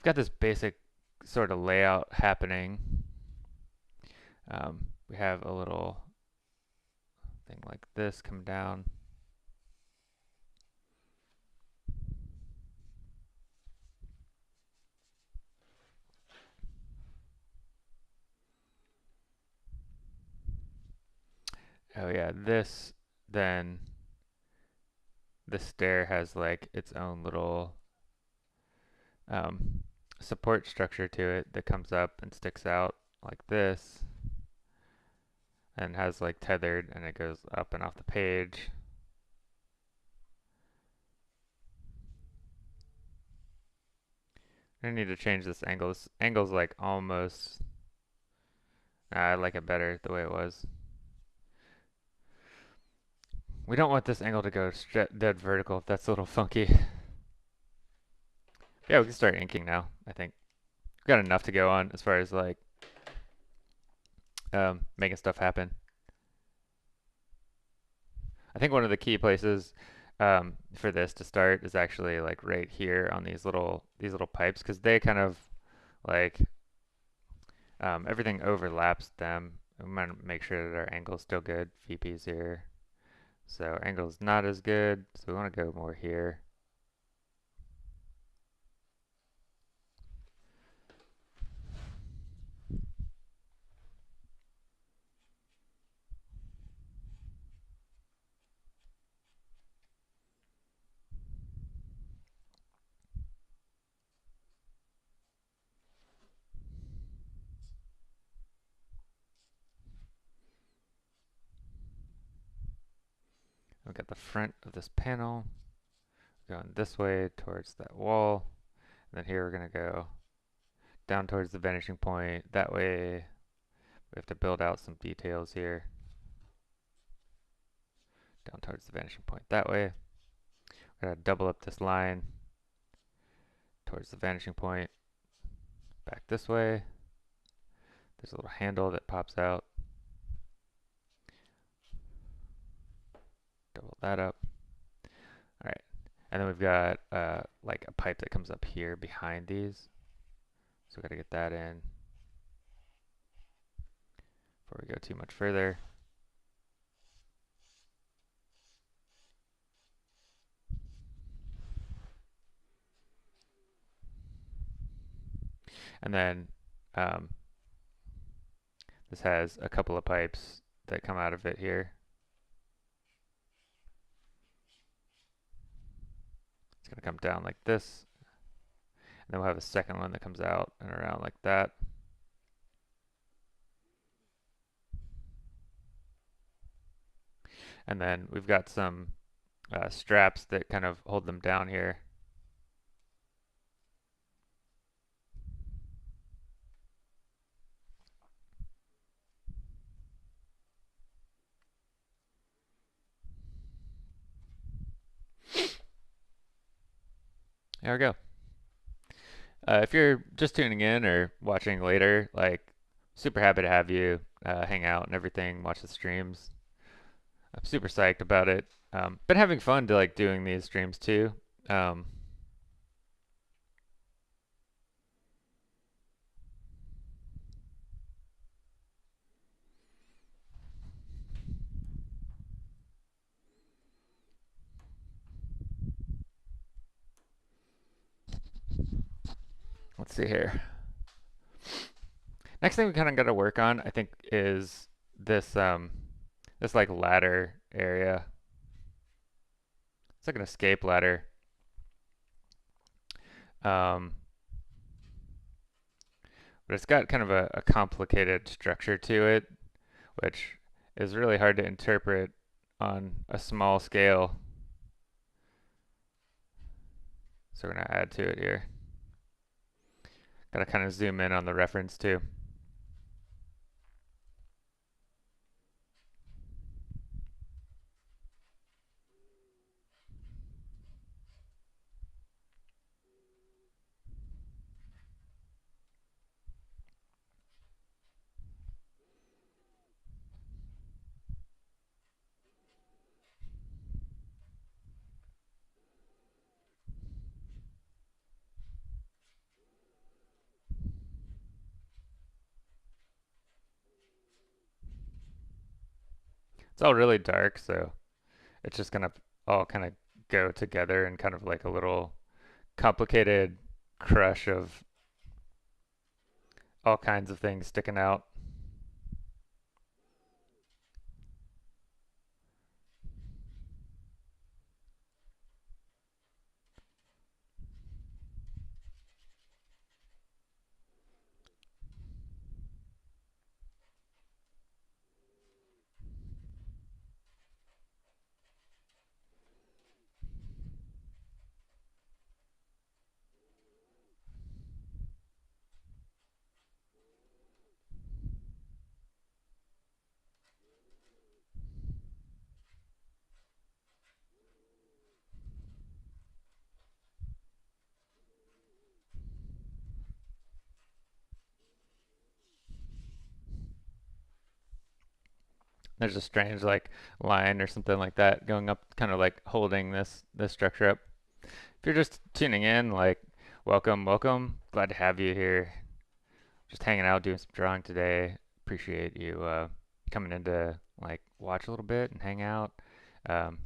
this basic sort of layout happening. We have a little thing like this come down. Oh yeah, this stair has like its own little support structure to it that comes up and sticks out like this and has like tethered, and it goes up and off the page. I need to change this angle. This angle's like almost, I like it better the way it was. We don't want this angle to go dead vertical if that's a little funky. Yeah, we can start inking now, I think. got enough to go on as far as like making stuff happen. I think one of the key places for this to start is actually like right here on these little pipes because they kind of like everything overlaps them. We want to make sure that our angle's still good. VP's here. So our angle's not as good, so we want to go more here. We've got the front of this panel going this way towards that wall. And then here we're going to go down towards the vanishing point. That way we have to build out some details here. Down towards the vanishing point that way. We're going to double up this line towards the vanishing point. Back this way. There's a little handle that pops out. Double that up. All right. And then we've got like a pipe that comes up here behind these. So we got to get that in before we go too much further. And then this has a couple of pipes that come out of it here. It's going to come down like this. And then we'll have a second one that comes out and around like that. And then we've got some straps that kind of hold them down here. There we go. If you're just tuning in or watching later, like, super happy to have you hang out and everything, watch the streams. I'm super psyched about it. Been having fun to like doing these streams too. Um, let's see here. Next thing we kind of got to work on, I think, is this like ladder area. It's like an escape ladder. Um, but it's got kind of a complicated structure to it, which is really hard to interpret on a small scale. So we're gonna add to it here. Gotta kind of zoom in on the reference too. It's all really dark, so it's just gonna all kind of go together in kind of like a little complicated crush of all kinds of things sticking out. There's a strange like line or something like that going up, kind of like holding this structure up. If you're just tuning in, like welcome, welcome. Glad to have you here. Just hanging out, doing some drawing today. Appreciate you coming in to like watch a little bit and hang out. Um,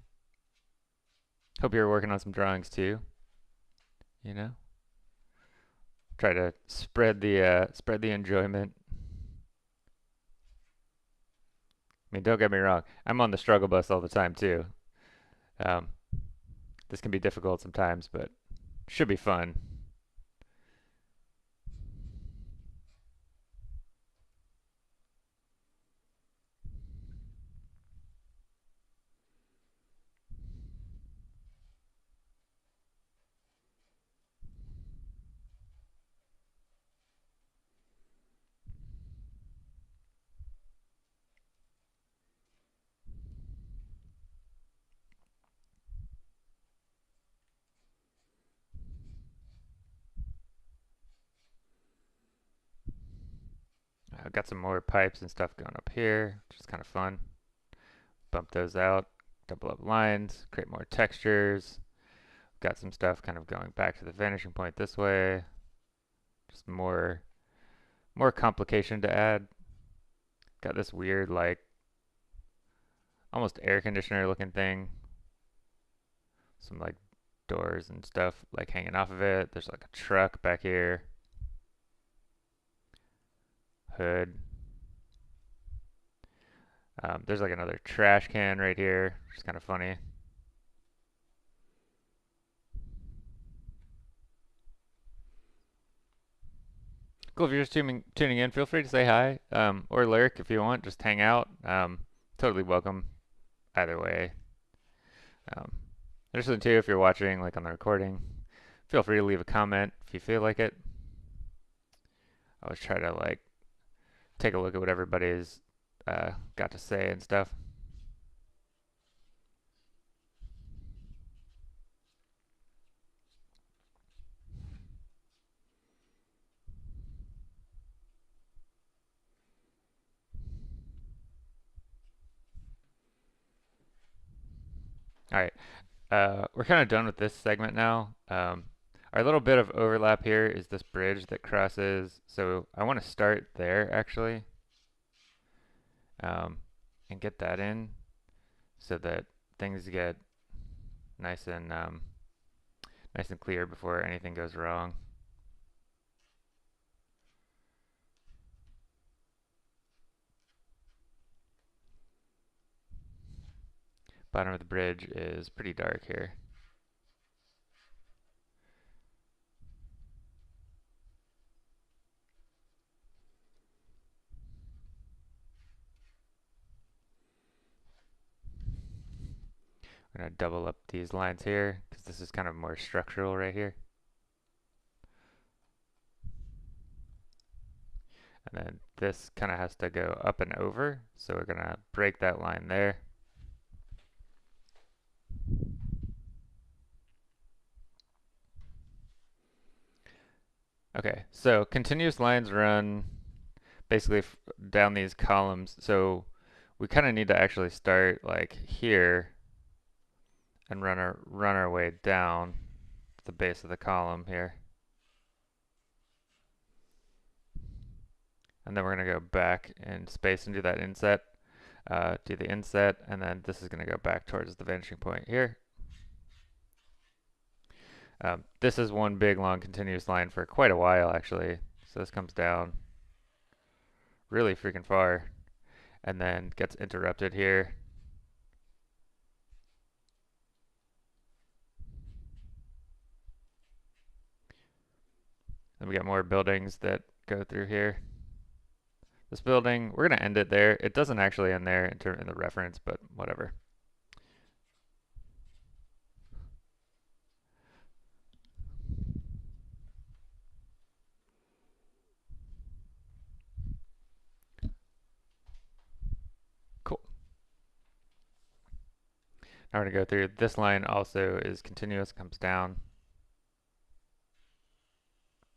Hope you're working on some drawings too. You know, try to spread the enjoyment. I mean, don't get me wrong. I'm on the struggle bus all the time too. Um, this can be difficult sometimes, but should be fun. I've got some more pipes and stuff going up here, which is kind of fun. Bump those out, double up lines, create more textures. Got some stuff kind of going back to the vanishing point this way. Just more complication to add. Got this weird like almost air conditioner looking thing. Some like doors and stuff like hanging off of it. There's like a truck back here. Hood. There's like another trash can right here, which is kind of funny. Cool. If you're just tuning in, feel free to say hi or lurk if you want. Just hang out. Totally welcome either way. Um, there's something too if you're watching like on the recording. Feel free to leave a comment if you feel like it. I always try to like take a look at what everybody's got to say and stuff. All right, we're kind of done with this segment now. Our little bit of overlap here is this bridge that crosses. So I want to start there actually, um, and get that in so that things get nice and nice and clear before anything goes wrong. Bottom of the bridge is pretty dark here. I'm going to double up these lines here because this is kind of more structural right here. And then this kind of has to go up and over. So we're going to break that line there. Okay, so continuous lines run basically down these columns. So we kind of need to actually start like here and run our way down to the base of the column here. And then we're going to go back in space and do that inset. Do the inset, and then this is going to go back towards the vanishing point here. This is one big long continuous line for quite a while actually. So this comes down really freaking far and then gets interrupted here. Then we got more buildings that go through here. This building, we're going to end it there. It doesn't actually end there in the reference, but whatever. Cool. Now we're going to go through. This line also is continuous, comes down.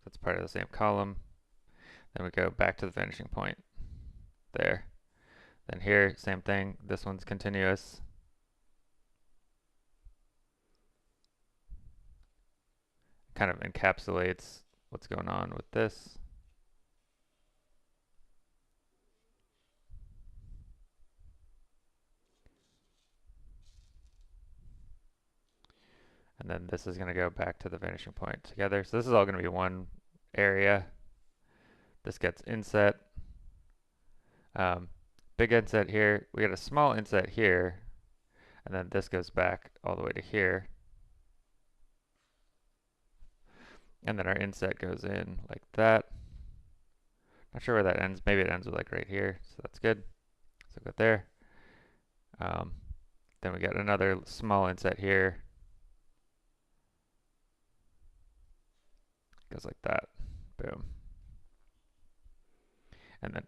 That's part of the same column. Then we go back to the vanishing point there. Then here, same thing. This one's continuous. Kind of encapsulates what's going on with this. And then this is going to go back to the vanishing point together. So this is all going to be one area. This gets inset. Big inset here. We got a small inset here. And then this goes back all the way to here. And then our inset goes in like that. Not sure where that ends. Maybe it ends with like right here. So that's good. So go there. Then we got another small inset here. Goes like that. Boom. And then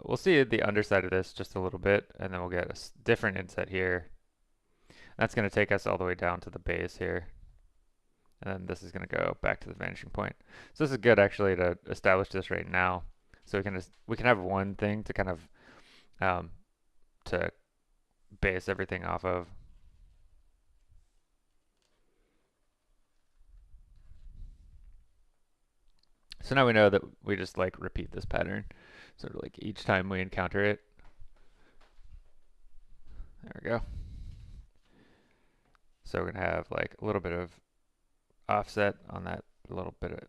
we'll see the underside of this just a little bit, and then we'll get a different inset here. That's going to take us all the way down to the base here. And then this is going to go back to the vanishing point. So this is good actually to establish this right now. So we can have one thing to kind of to base everything off of. So now we know that we just like repeat this pattern. Sort of like each time we encounter it. There we go. So we're gonna have like a little bit of offset on that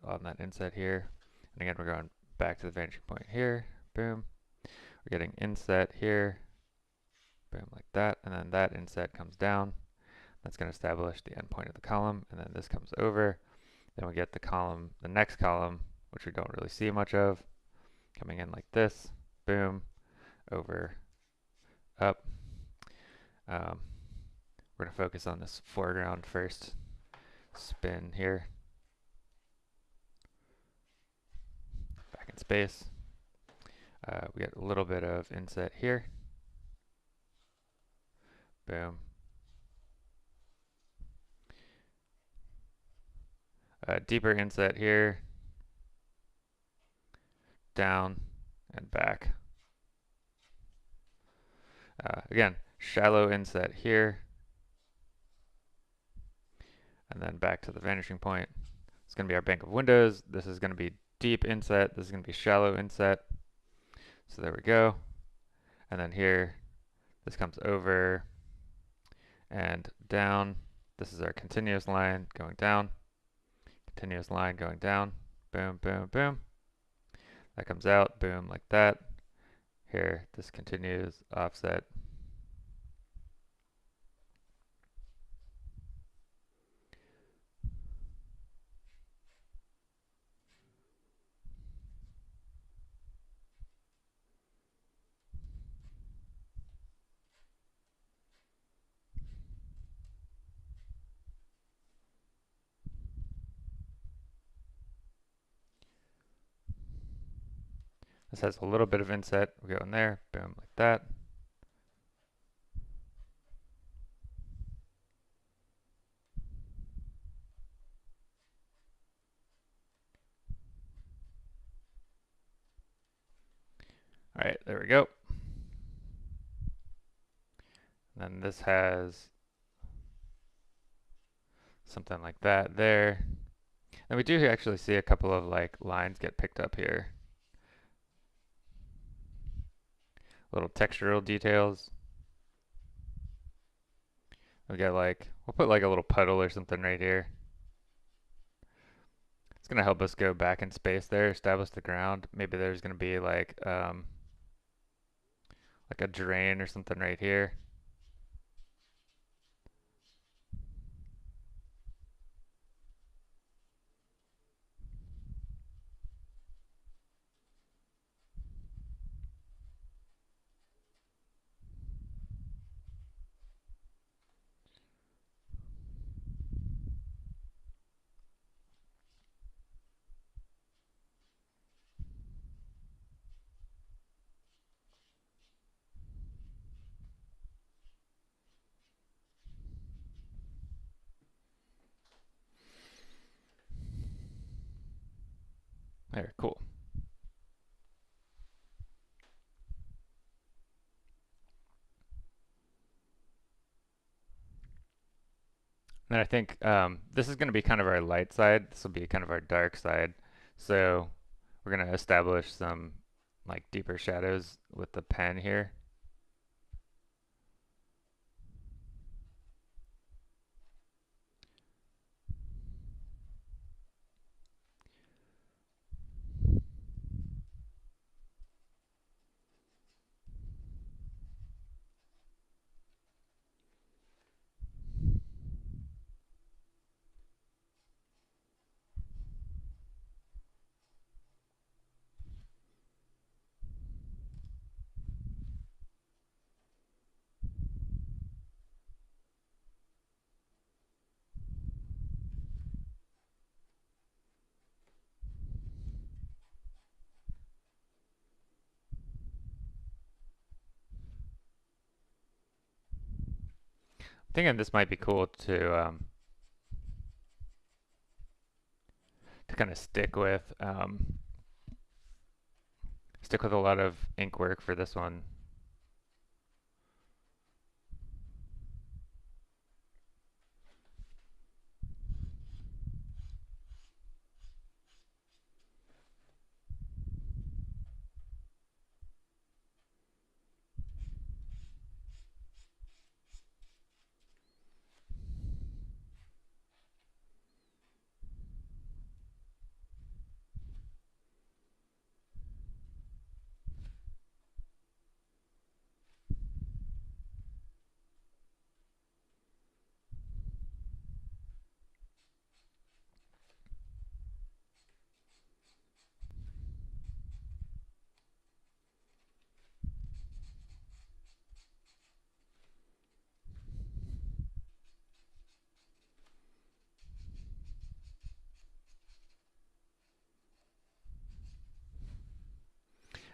on that inset here. And again, we're going back to the vanishing point here. Boom. We're getting inset here. Boom, like that. And then that inset comes down. That's going to establish the endpoint of the column. And then this comes over. Then we get the column, the next column, which we don't really see much of, coming in like this. Boom. Over. Up. We're going to focus on this foreground first. Spin here. Back in space. We get a little bit of inset here. Boom. Deeper inset here. Down and back. Again, shallow inset here. And then back to the vanishing point. It's going to be our bank of windows. This is going to be deep inset. This is going to be shallow inset. So there we go. And then here, this comes over and down. This is our continuous line going down. Continuous line going down. Boom, boom, boom. That comes out. Boom, like that. Here, this continues offset. This has a little bit of inset. We go in there, boom, like that. All right, there we go. And then this has something like that there. And we do actually see a couple of like lines get picked up here. Little textural details. We got like, we'll put like a little puddle or something right here. It's gonna help us go back in space there, establish the ground. Maybe there's gonna be like a drain or something right here. There, cool. And I think this is going to be kind of our light side. This will be kind of our dark side. So we're going to establish some like deeper shadows with the pen here. Thinking this might be cool to kind of stick with a lot of ink work for this one.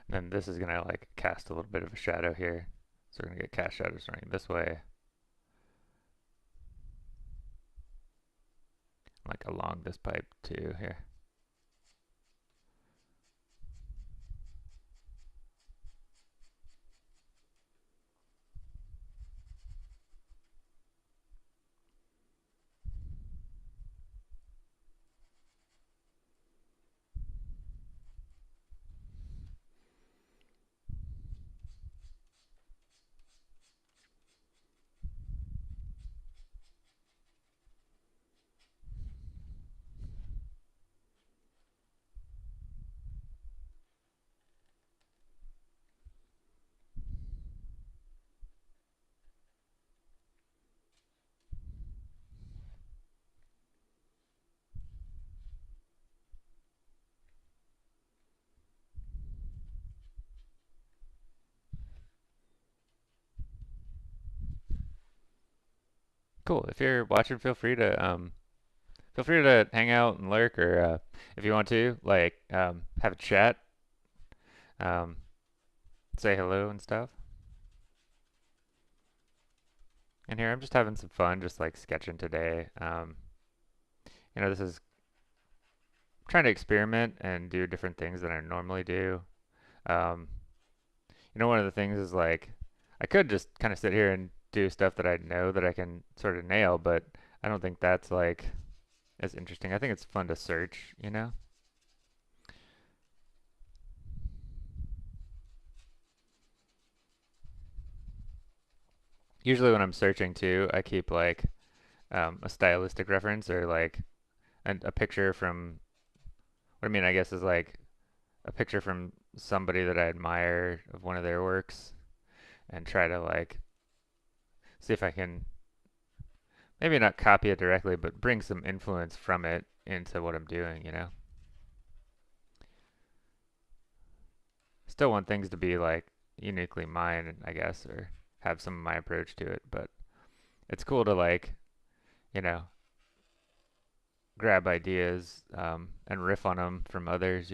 And then this is gonna like cast a little bit of a shadow here. So we're gonna get cast shadows running this way, like along this pipe too here. Cool. If you're watching, feel free to hang out and lurk, or if you want to, like have a chat, um, say hello and stuff. And here I'm just having some fun, just like sketching today. This is trying to experiment and do different things that I normally do. Um, one of the things is like I could just kind of sit here and do stuff that I know that I can sort of nail, but I don't think that's like as interesting. I think it's fun to search. Usually when I'm searching too, I keep like a stylistic reference or like a picture from what I mean, I guess is like a picture from somebody that I admire of one of their works and try to like see if I can maybe not copy it directly, but bring some influence from it into what I'm doing. Still want things to be like uniquely mine, I guess, or have some of my approach to it, but it's cool to like, you know, grab ideas and riff on them from others.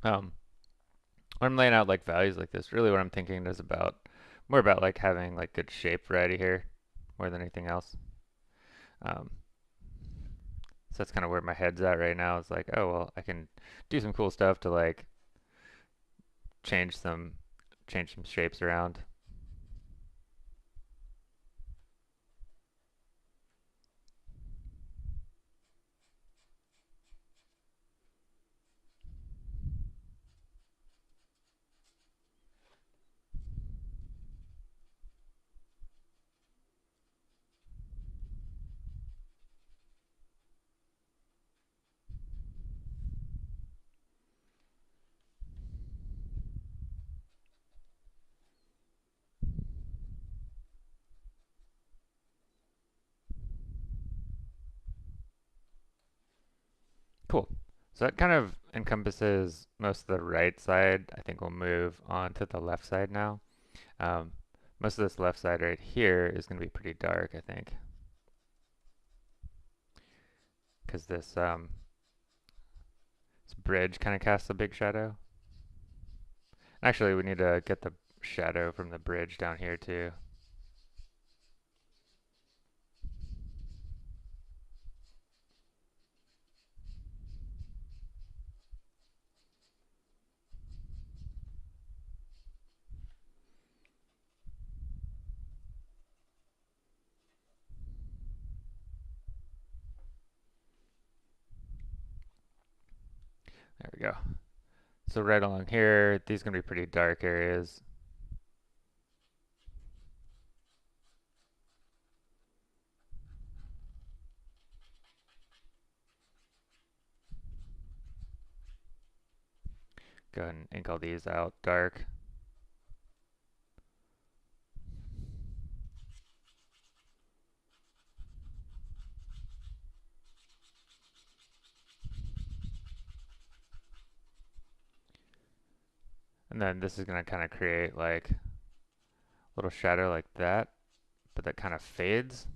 Um, when I'm laying out like values like this, really what I'm thinking is more about like having like good shape variety here more than anything else. Um, so that's kind of where my head's at right now. It's like, oh well, I can do some cool stuff to like change some shapes around. Cool. So that kind of encompasses most of the right side. I think we'll move on to the left side now. Um, most of this left side right here is going to be pretty dark, I think, because this bridge kind of casts a big shadow. Actually, we need to get the shadow from the bridge down here too. There we go. So right along here, these are going to be pretty dark areas. Go ahead and ink all these out dark. And then this is going to kind of create like a little shadow like that, but that kind of fades.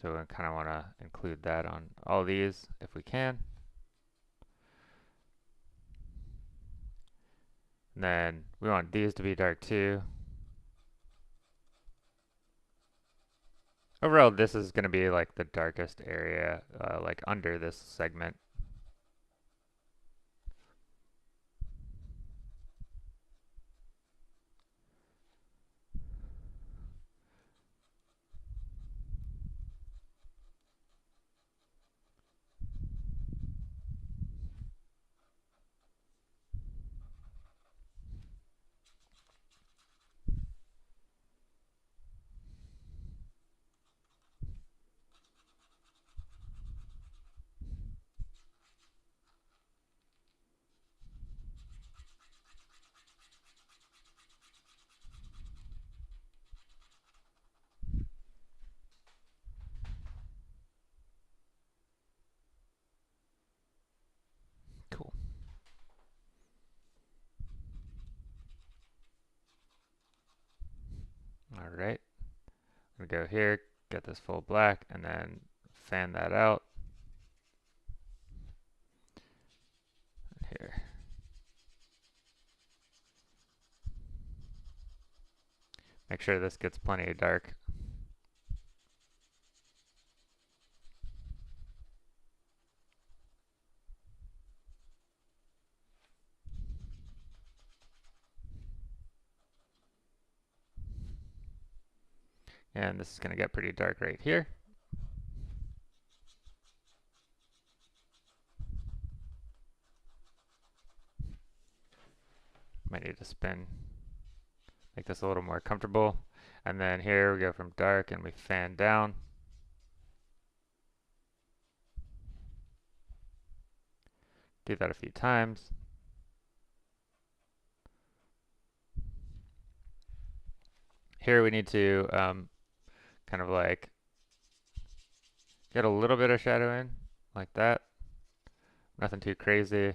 So we kind of want to include that on all these if we can. And then we want these to be dark too. Overall, this is going to be like the darkest area, like under this segment. Cool. All right. I'm going to go here, get this full black, and then fan that out. Here. Make sure this gets plenty of dark. And this is going to get pretty dark right here. Might need to spin, make this a little more comfortable. And then here we go from dark and we fan down. Do that a few times. Here we need to kind of like get a little bit of shadow in, like that. Nothing too crazy.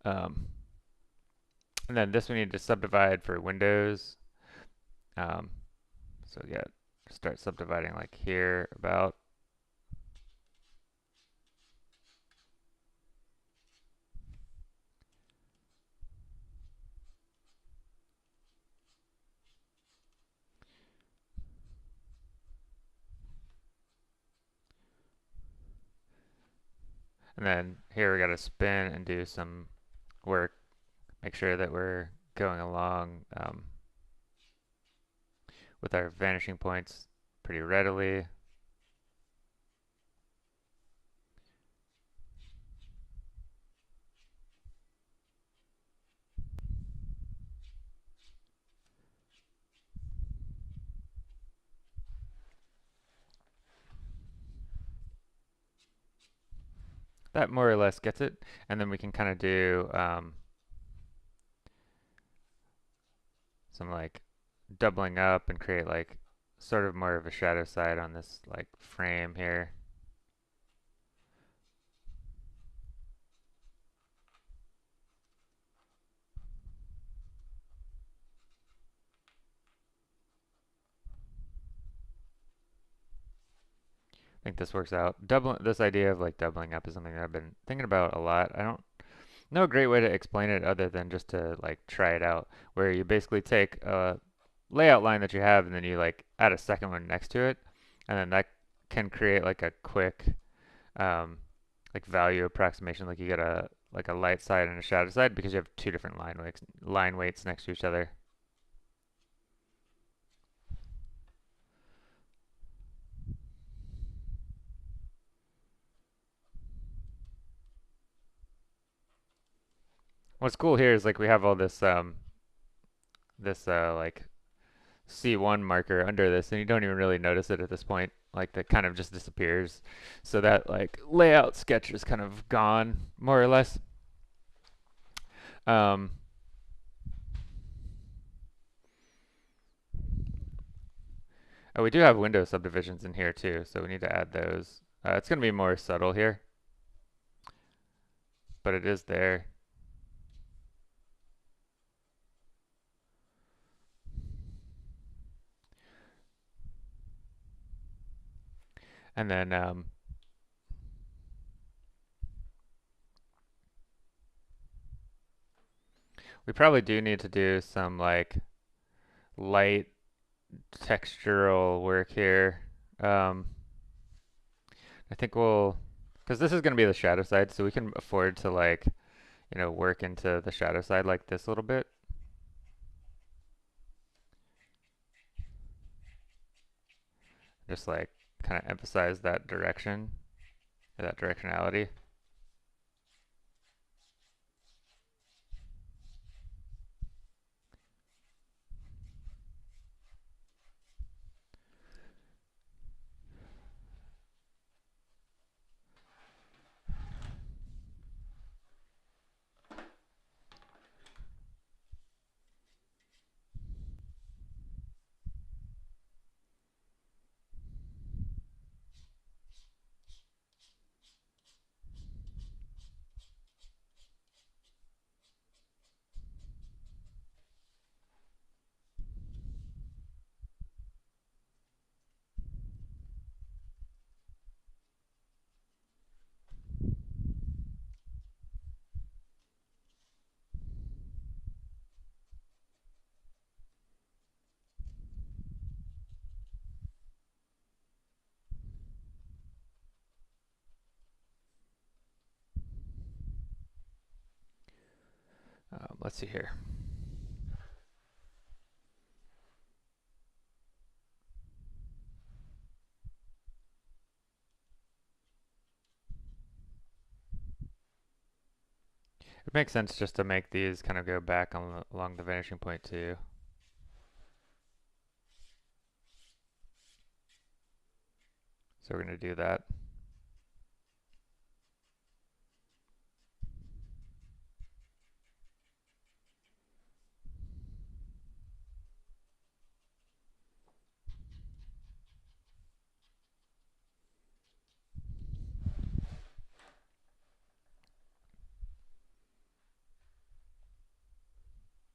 Um, and then this we need to subdivide for windows. So yeah, start subdividing like here about. And then here we got to spin and do some work. Make sure that we're going along with our vanishing points pretty readily. That more or less gets it. And then we can kind of do some like doubling up and create like sort of more of a shadow side on this like frame here. I think this works out. This idea of like doubling up is something that I've been thinking about a lot. I don't know a great way to explain it other than just to like try it out, where you basically take a layout line that you have and then you like add a second one next to it, and then that can create like a quick um, like value approximation. Like you get a like a light side and a shadow side because you have two different line weights next to each other. What's cool here is like we have all this like C1 marker under this, and you don't even really notice it at this point. Like that kind of just disappears. So that like layout sketch is kind of gone more or less. Um, oh, we do have window subdivisions in here too, so we need to add those. It's going to be more subtle here, but it is there. And then we probably do need to do some like light textural work here. Um, I think because this is going to be the shadow side, so we can afford to like, work into the shadow side like this a little bit. Just like kind of emphasize that direction, or that directionality. Let's see here. It makes sense just to make these kind of go back along the vanishing point too. So we're going to do that.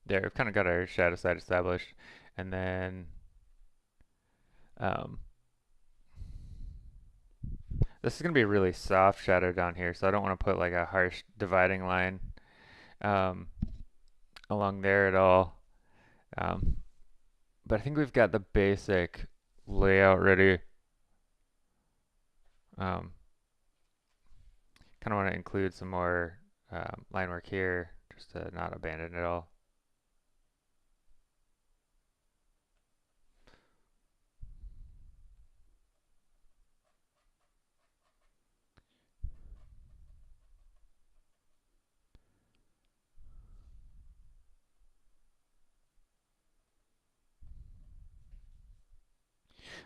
There, we've kind of got our shadow side established. And then Um, this is going to be a really soft shadow down here, so I don't want to put like a harsh dividing line um, along there at all. Um, but I think we've got the basic layout ready. Kind of want to include some more line work here, just to not abandon it all.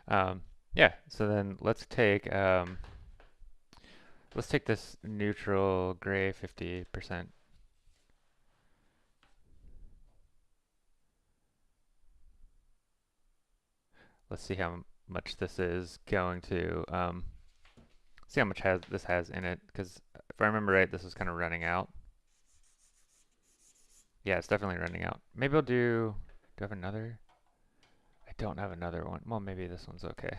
Um, yeah, so then let's take this neutral gray 50%. Let's see how much this is going to see how much this has in it, because if I remember right, this is kind of running out. Yeah, it's definitely running out. Maybe I'll do I have another? I don't have another one. Well, maybe this one's okay.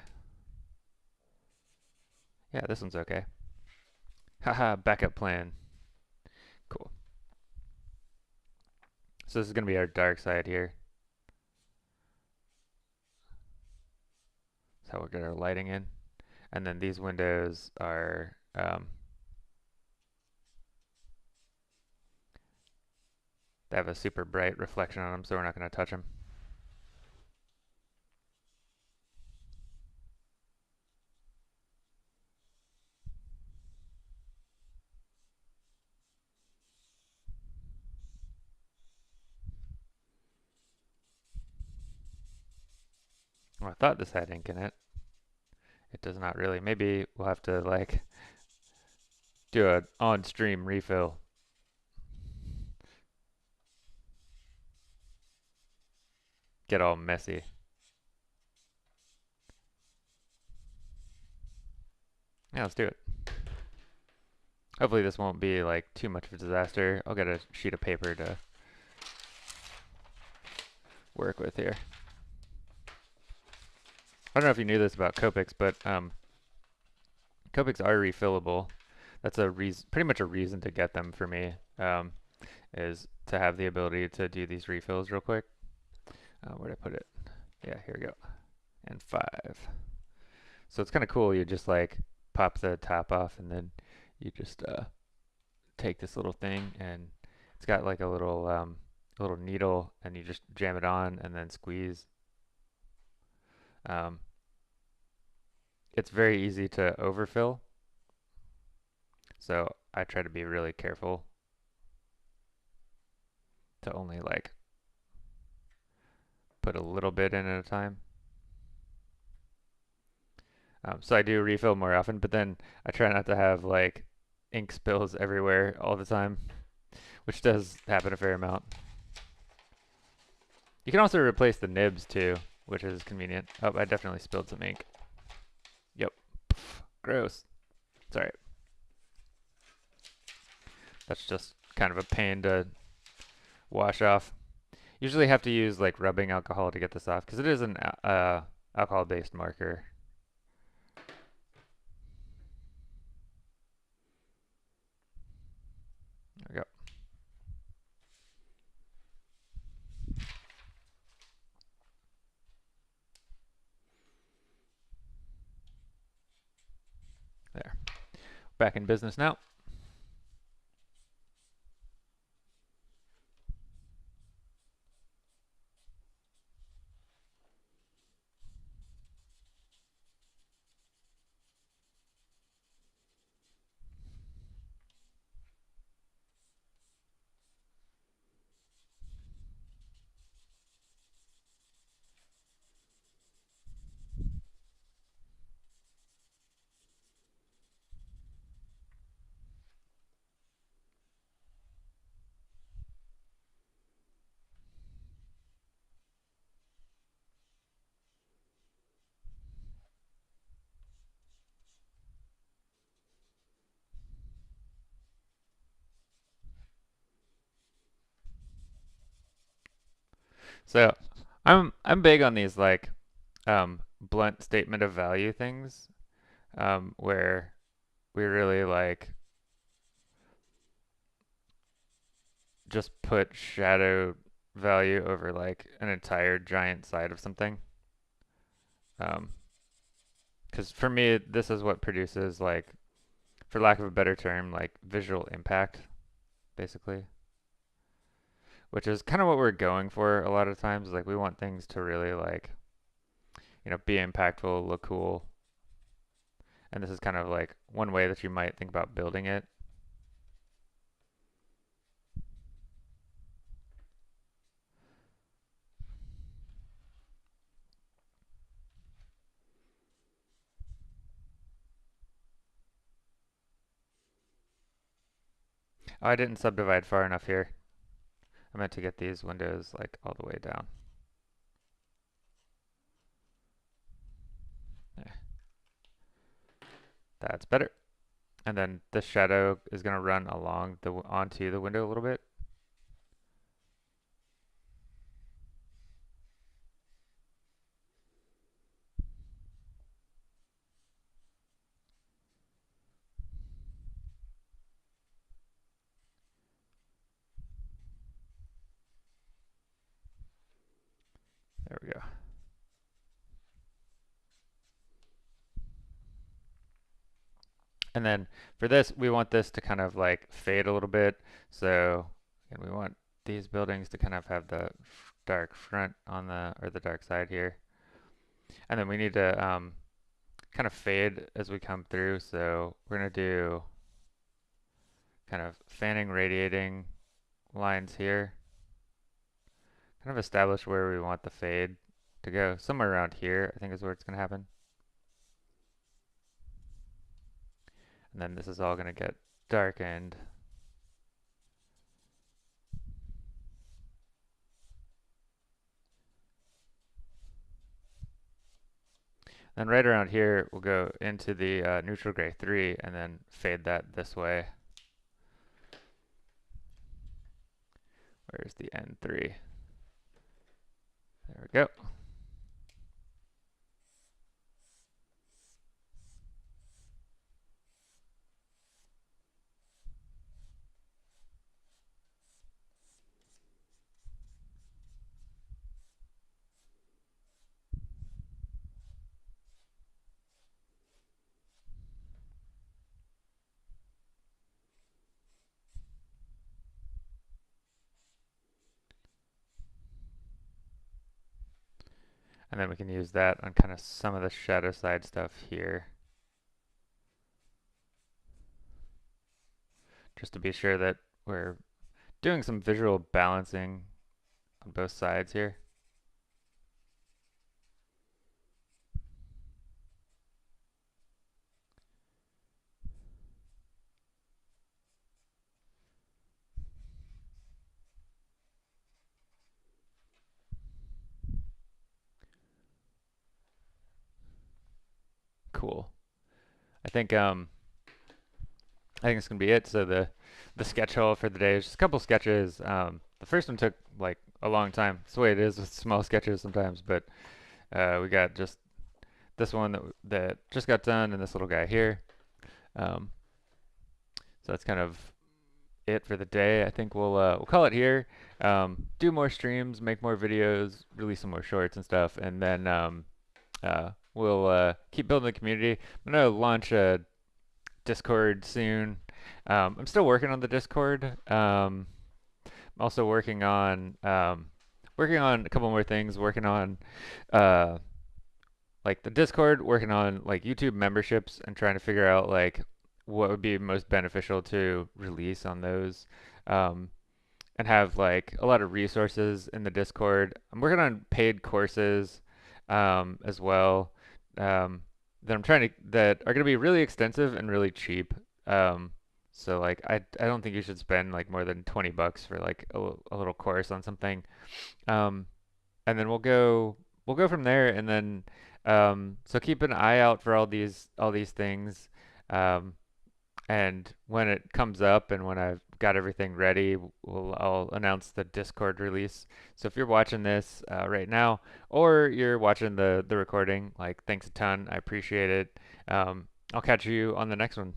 Yeah, this one's okay. Haha, backup plan. Cool. So this is going to be our dark side here. That's how we'll get our lighting in. And then these windows are, they have a super bright reflection on them, so we're not going to touch them. Well, I thought this had ink in it. It does not really. Maybe we'll have to like do an on-stream refill. Get all messy. Yeah, let's do it. Hopefully this won't be like too much of a disaster. I'll get a sheet of paper to work with here. I don't know if you knew this about Copics, but Copics are refillable. That's a reason, pretty much a reason to get them for me, is to have the ability to do these refills real quick. Where'd I put it? Yeah, here we go. And 5. So it's kind of cool. You just like pop the top off, and then you just take this little thing, and it's got like a little needle, and you just jam it on and then squeeze. Um, it's very easy to overfill, so I try to be really careful to only like put a little bit in at a time. So I do refill more often, but then I try not to have like ink spills everywhere all the time, which does happen a fair amount. You can also replace the nibs too, which is convenient. Oh, I definitely spilled some ink. Yep. Gross. Sorry. That's just kind of a pain to wash off. Usually have to use like rubbing alcohol to get this off because it is an alcohol-based marker. There we go. There. Back in business now. So I'm big on these like blunt statement of value things, where we really like just put shadow value over like an entire giant side of something. Because for me, this is what produces like, for lack of a better term, like visual impact, basically. Which is kind of what we're going for a lot of times. Like we want things to really like, be impactful, look cool. And this is kind of like one way that you might think about building it. Oh, I didn't subdivide far enough here. I meant to get these windows like all the way down. There. That's better. And then the shadow is going to run along onto the window a little bit. There we go. And then for this, we want this to kind of like fade a little bit. So, and we want these buildings to kind of have the dark front on or the dark side here. And then we need to kind of fade as we come through. So we're going to do kind of fanning, radiating lines here. Kind of establish where we want the fade to go. Somewhere around here, I think is where it's going to happen. And then this is all going to get darkened. Then right around here, we'll go into the neutral gray 3 and then fade that this way. Where's the N3? There we go. And then we can use that on kind of some of the shadow side stuff here. Just to be sure that we're doing some visual balancing on both sides here. Cool. I think it's gonna be it. So the sketch haul for the day is just a couple sketches. The first one took like a long time. It's the way it is with small sketches sometimes, but we got just this one that just got done, and this little guy here. Um, so that's kind of it for the day. I think we'll call it here. Do more streams, make more videos, release some more shorts and stuff, and then we'll keep building the community. I'm gonna launch a Discord soon. I'm still working on the Discord. I'm also working on a couple more things. Working on uh, like the Discord, working on like YouTube memberships, and trying to figure out like what would be most beneficial to release on those. Um, and have like a lot of resources in the Discord. I'm working on paid courses as well, that I'm trying to that are going to be really extensive and really cheap. So like I don't think you should spend like more than 20 bucks for like a little course on something. Um, and then we'll go from there, and then so keep an eye out for all these things. Um, And when it comes up and when I've got everything ready, I'll announce the Discord release. So if you're watching this right now, or you're watching the recording, like thanks a ton. I appreciate it. I'll catch you on the next one.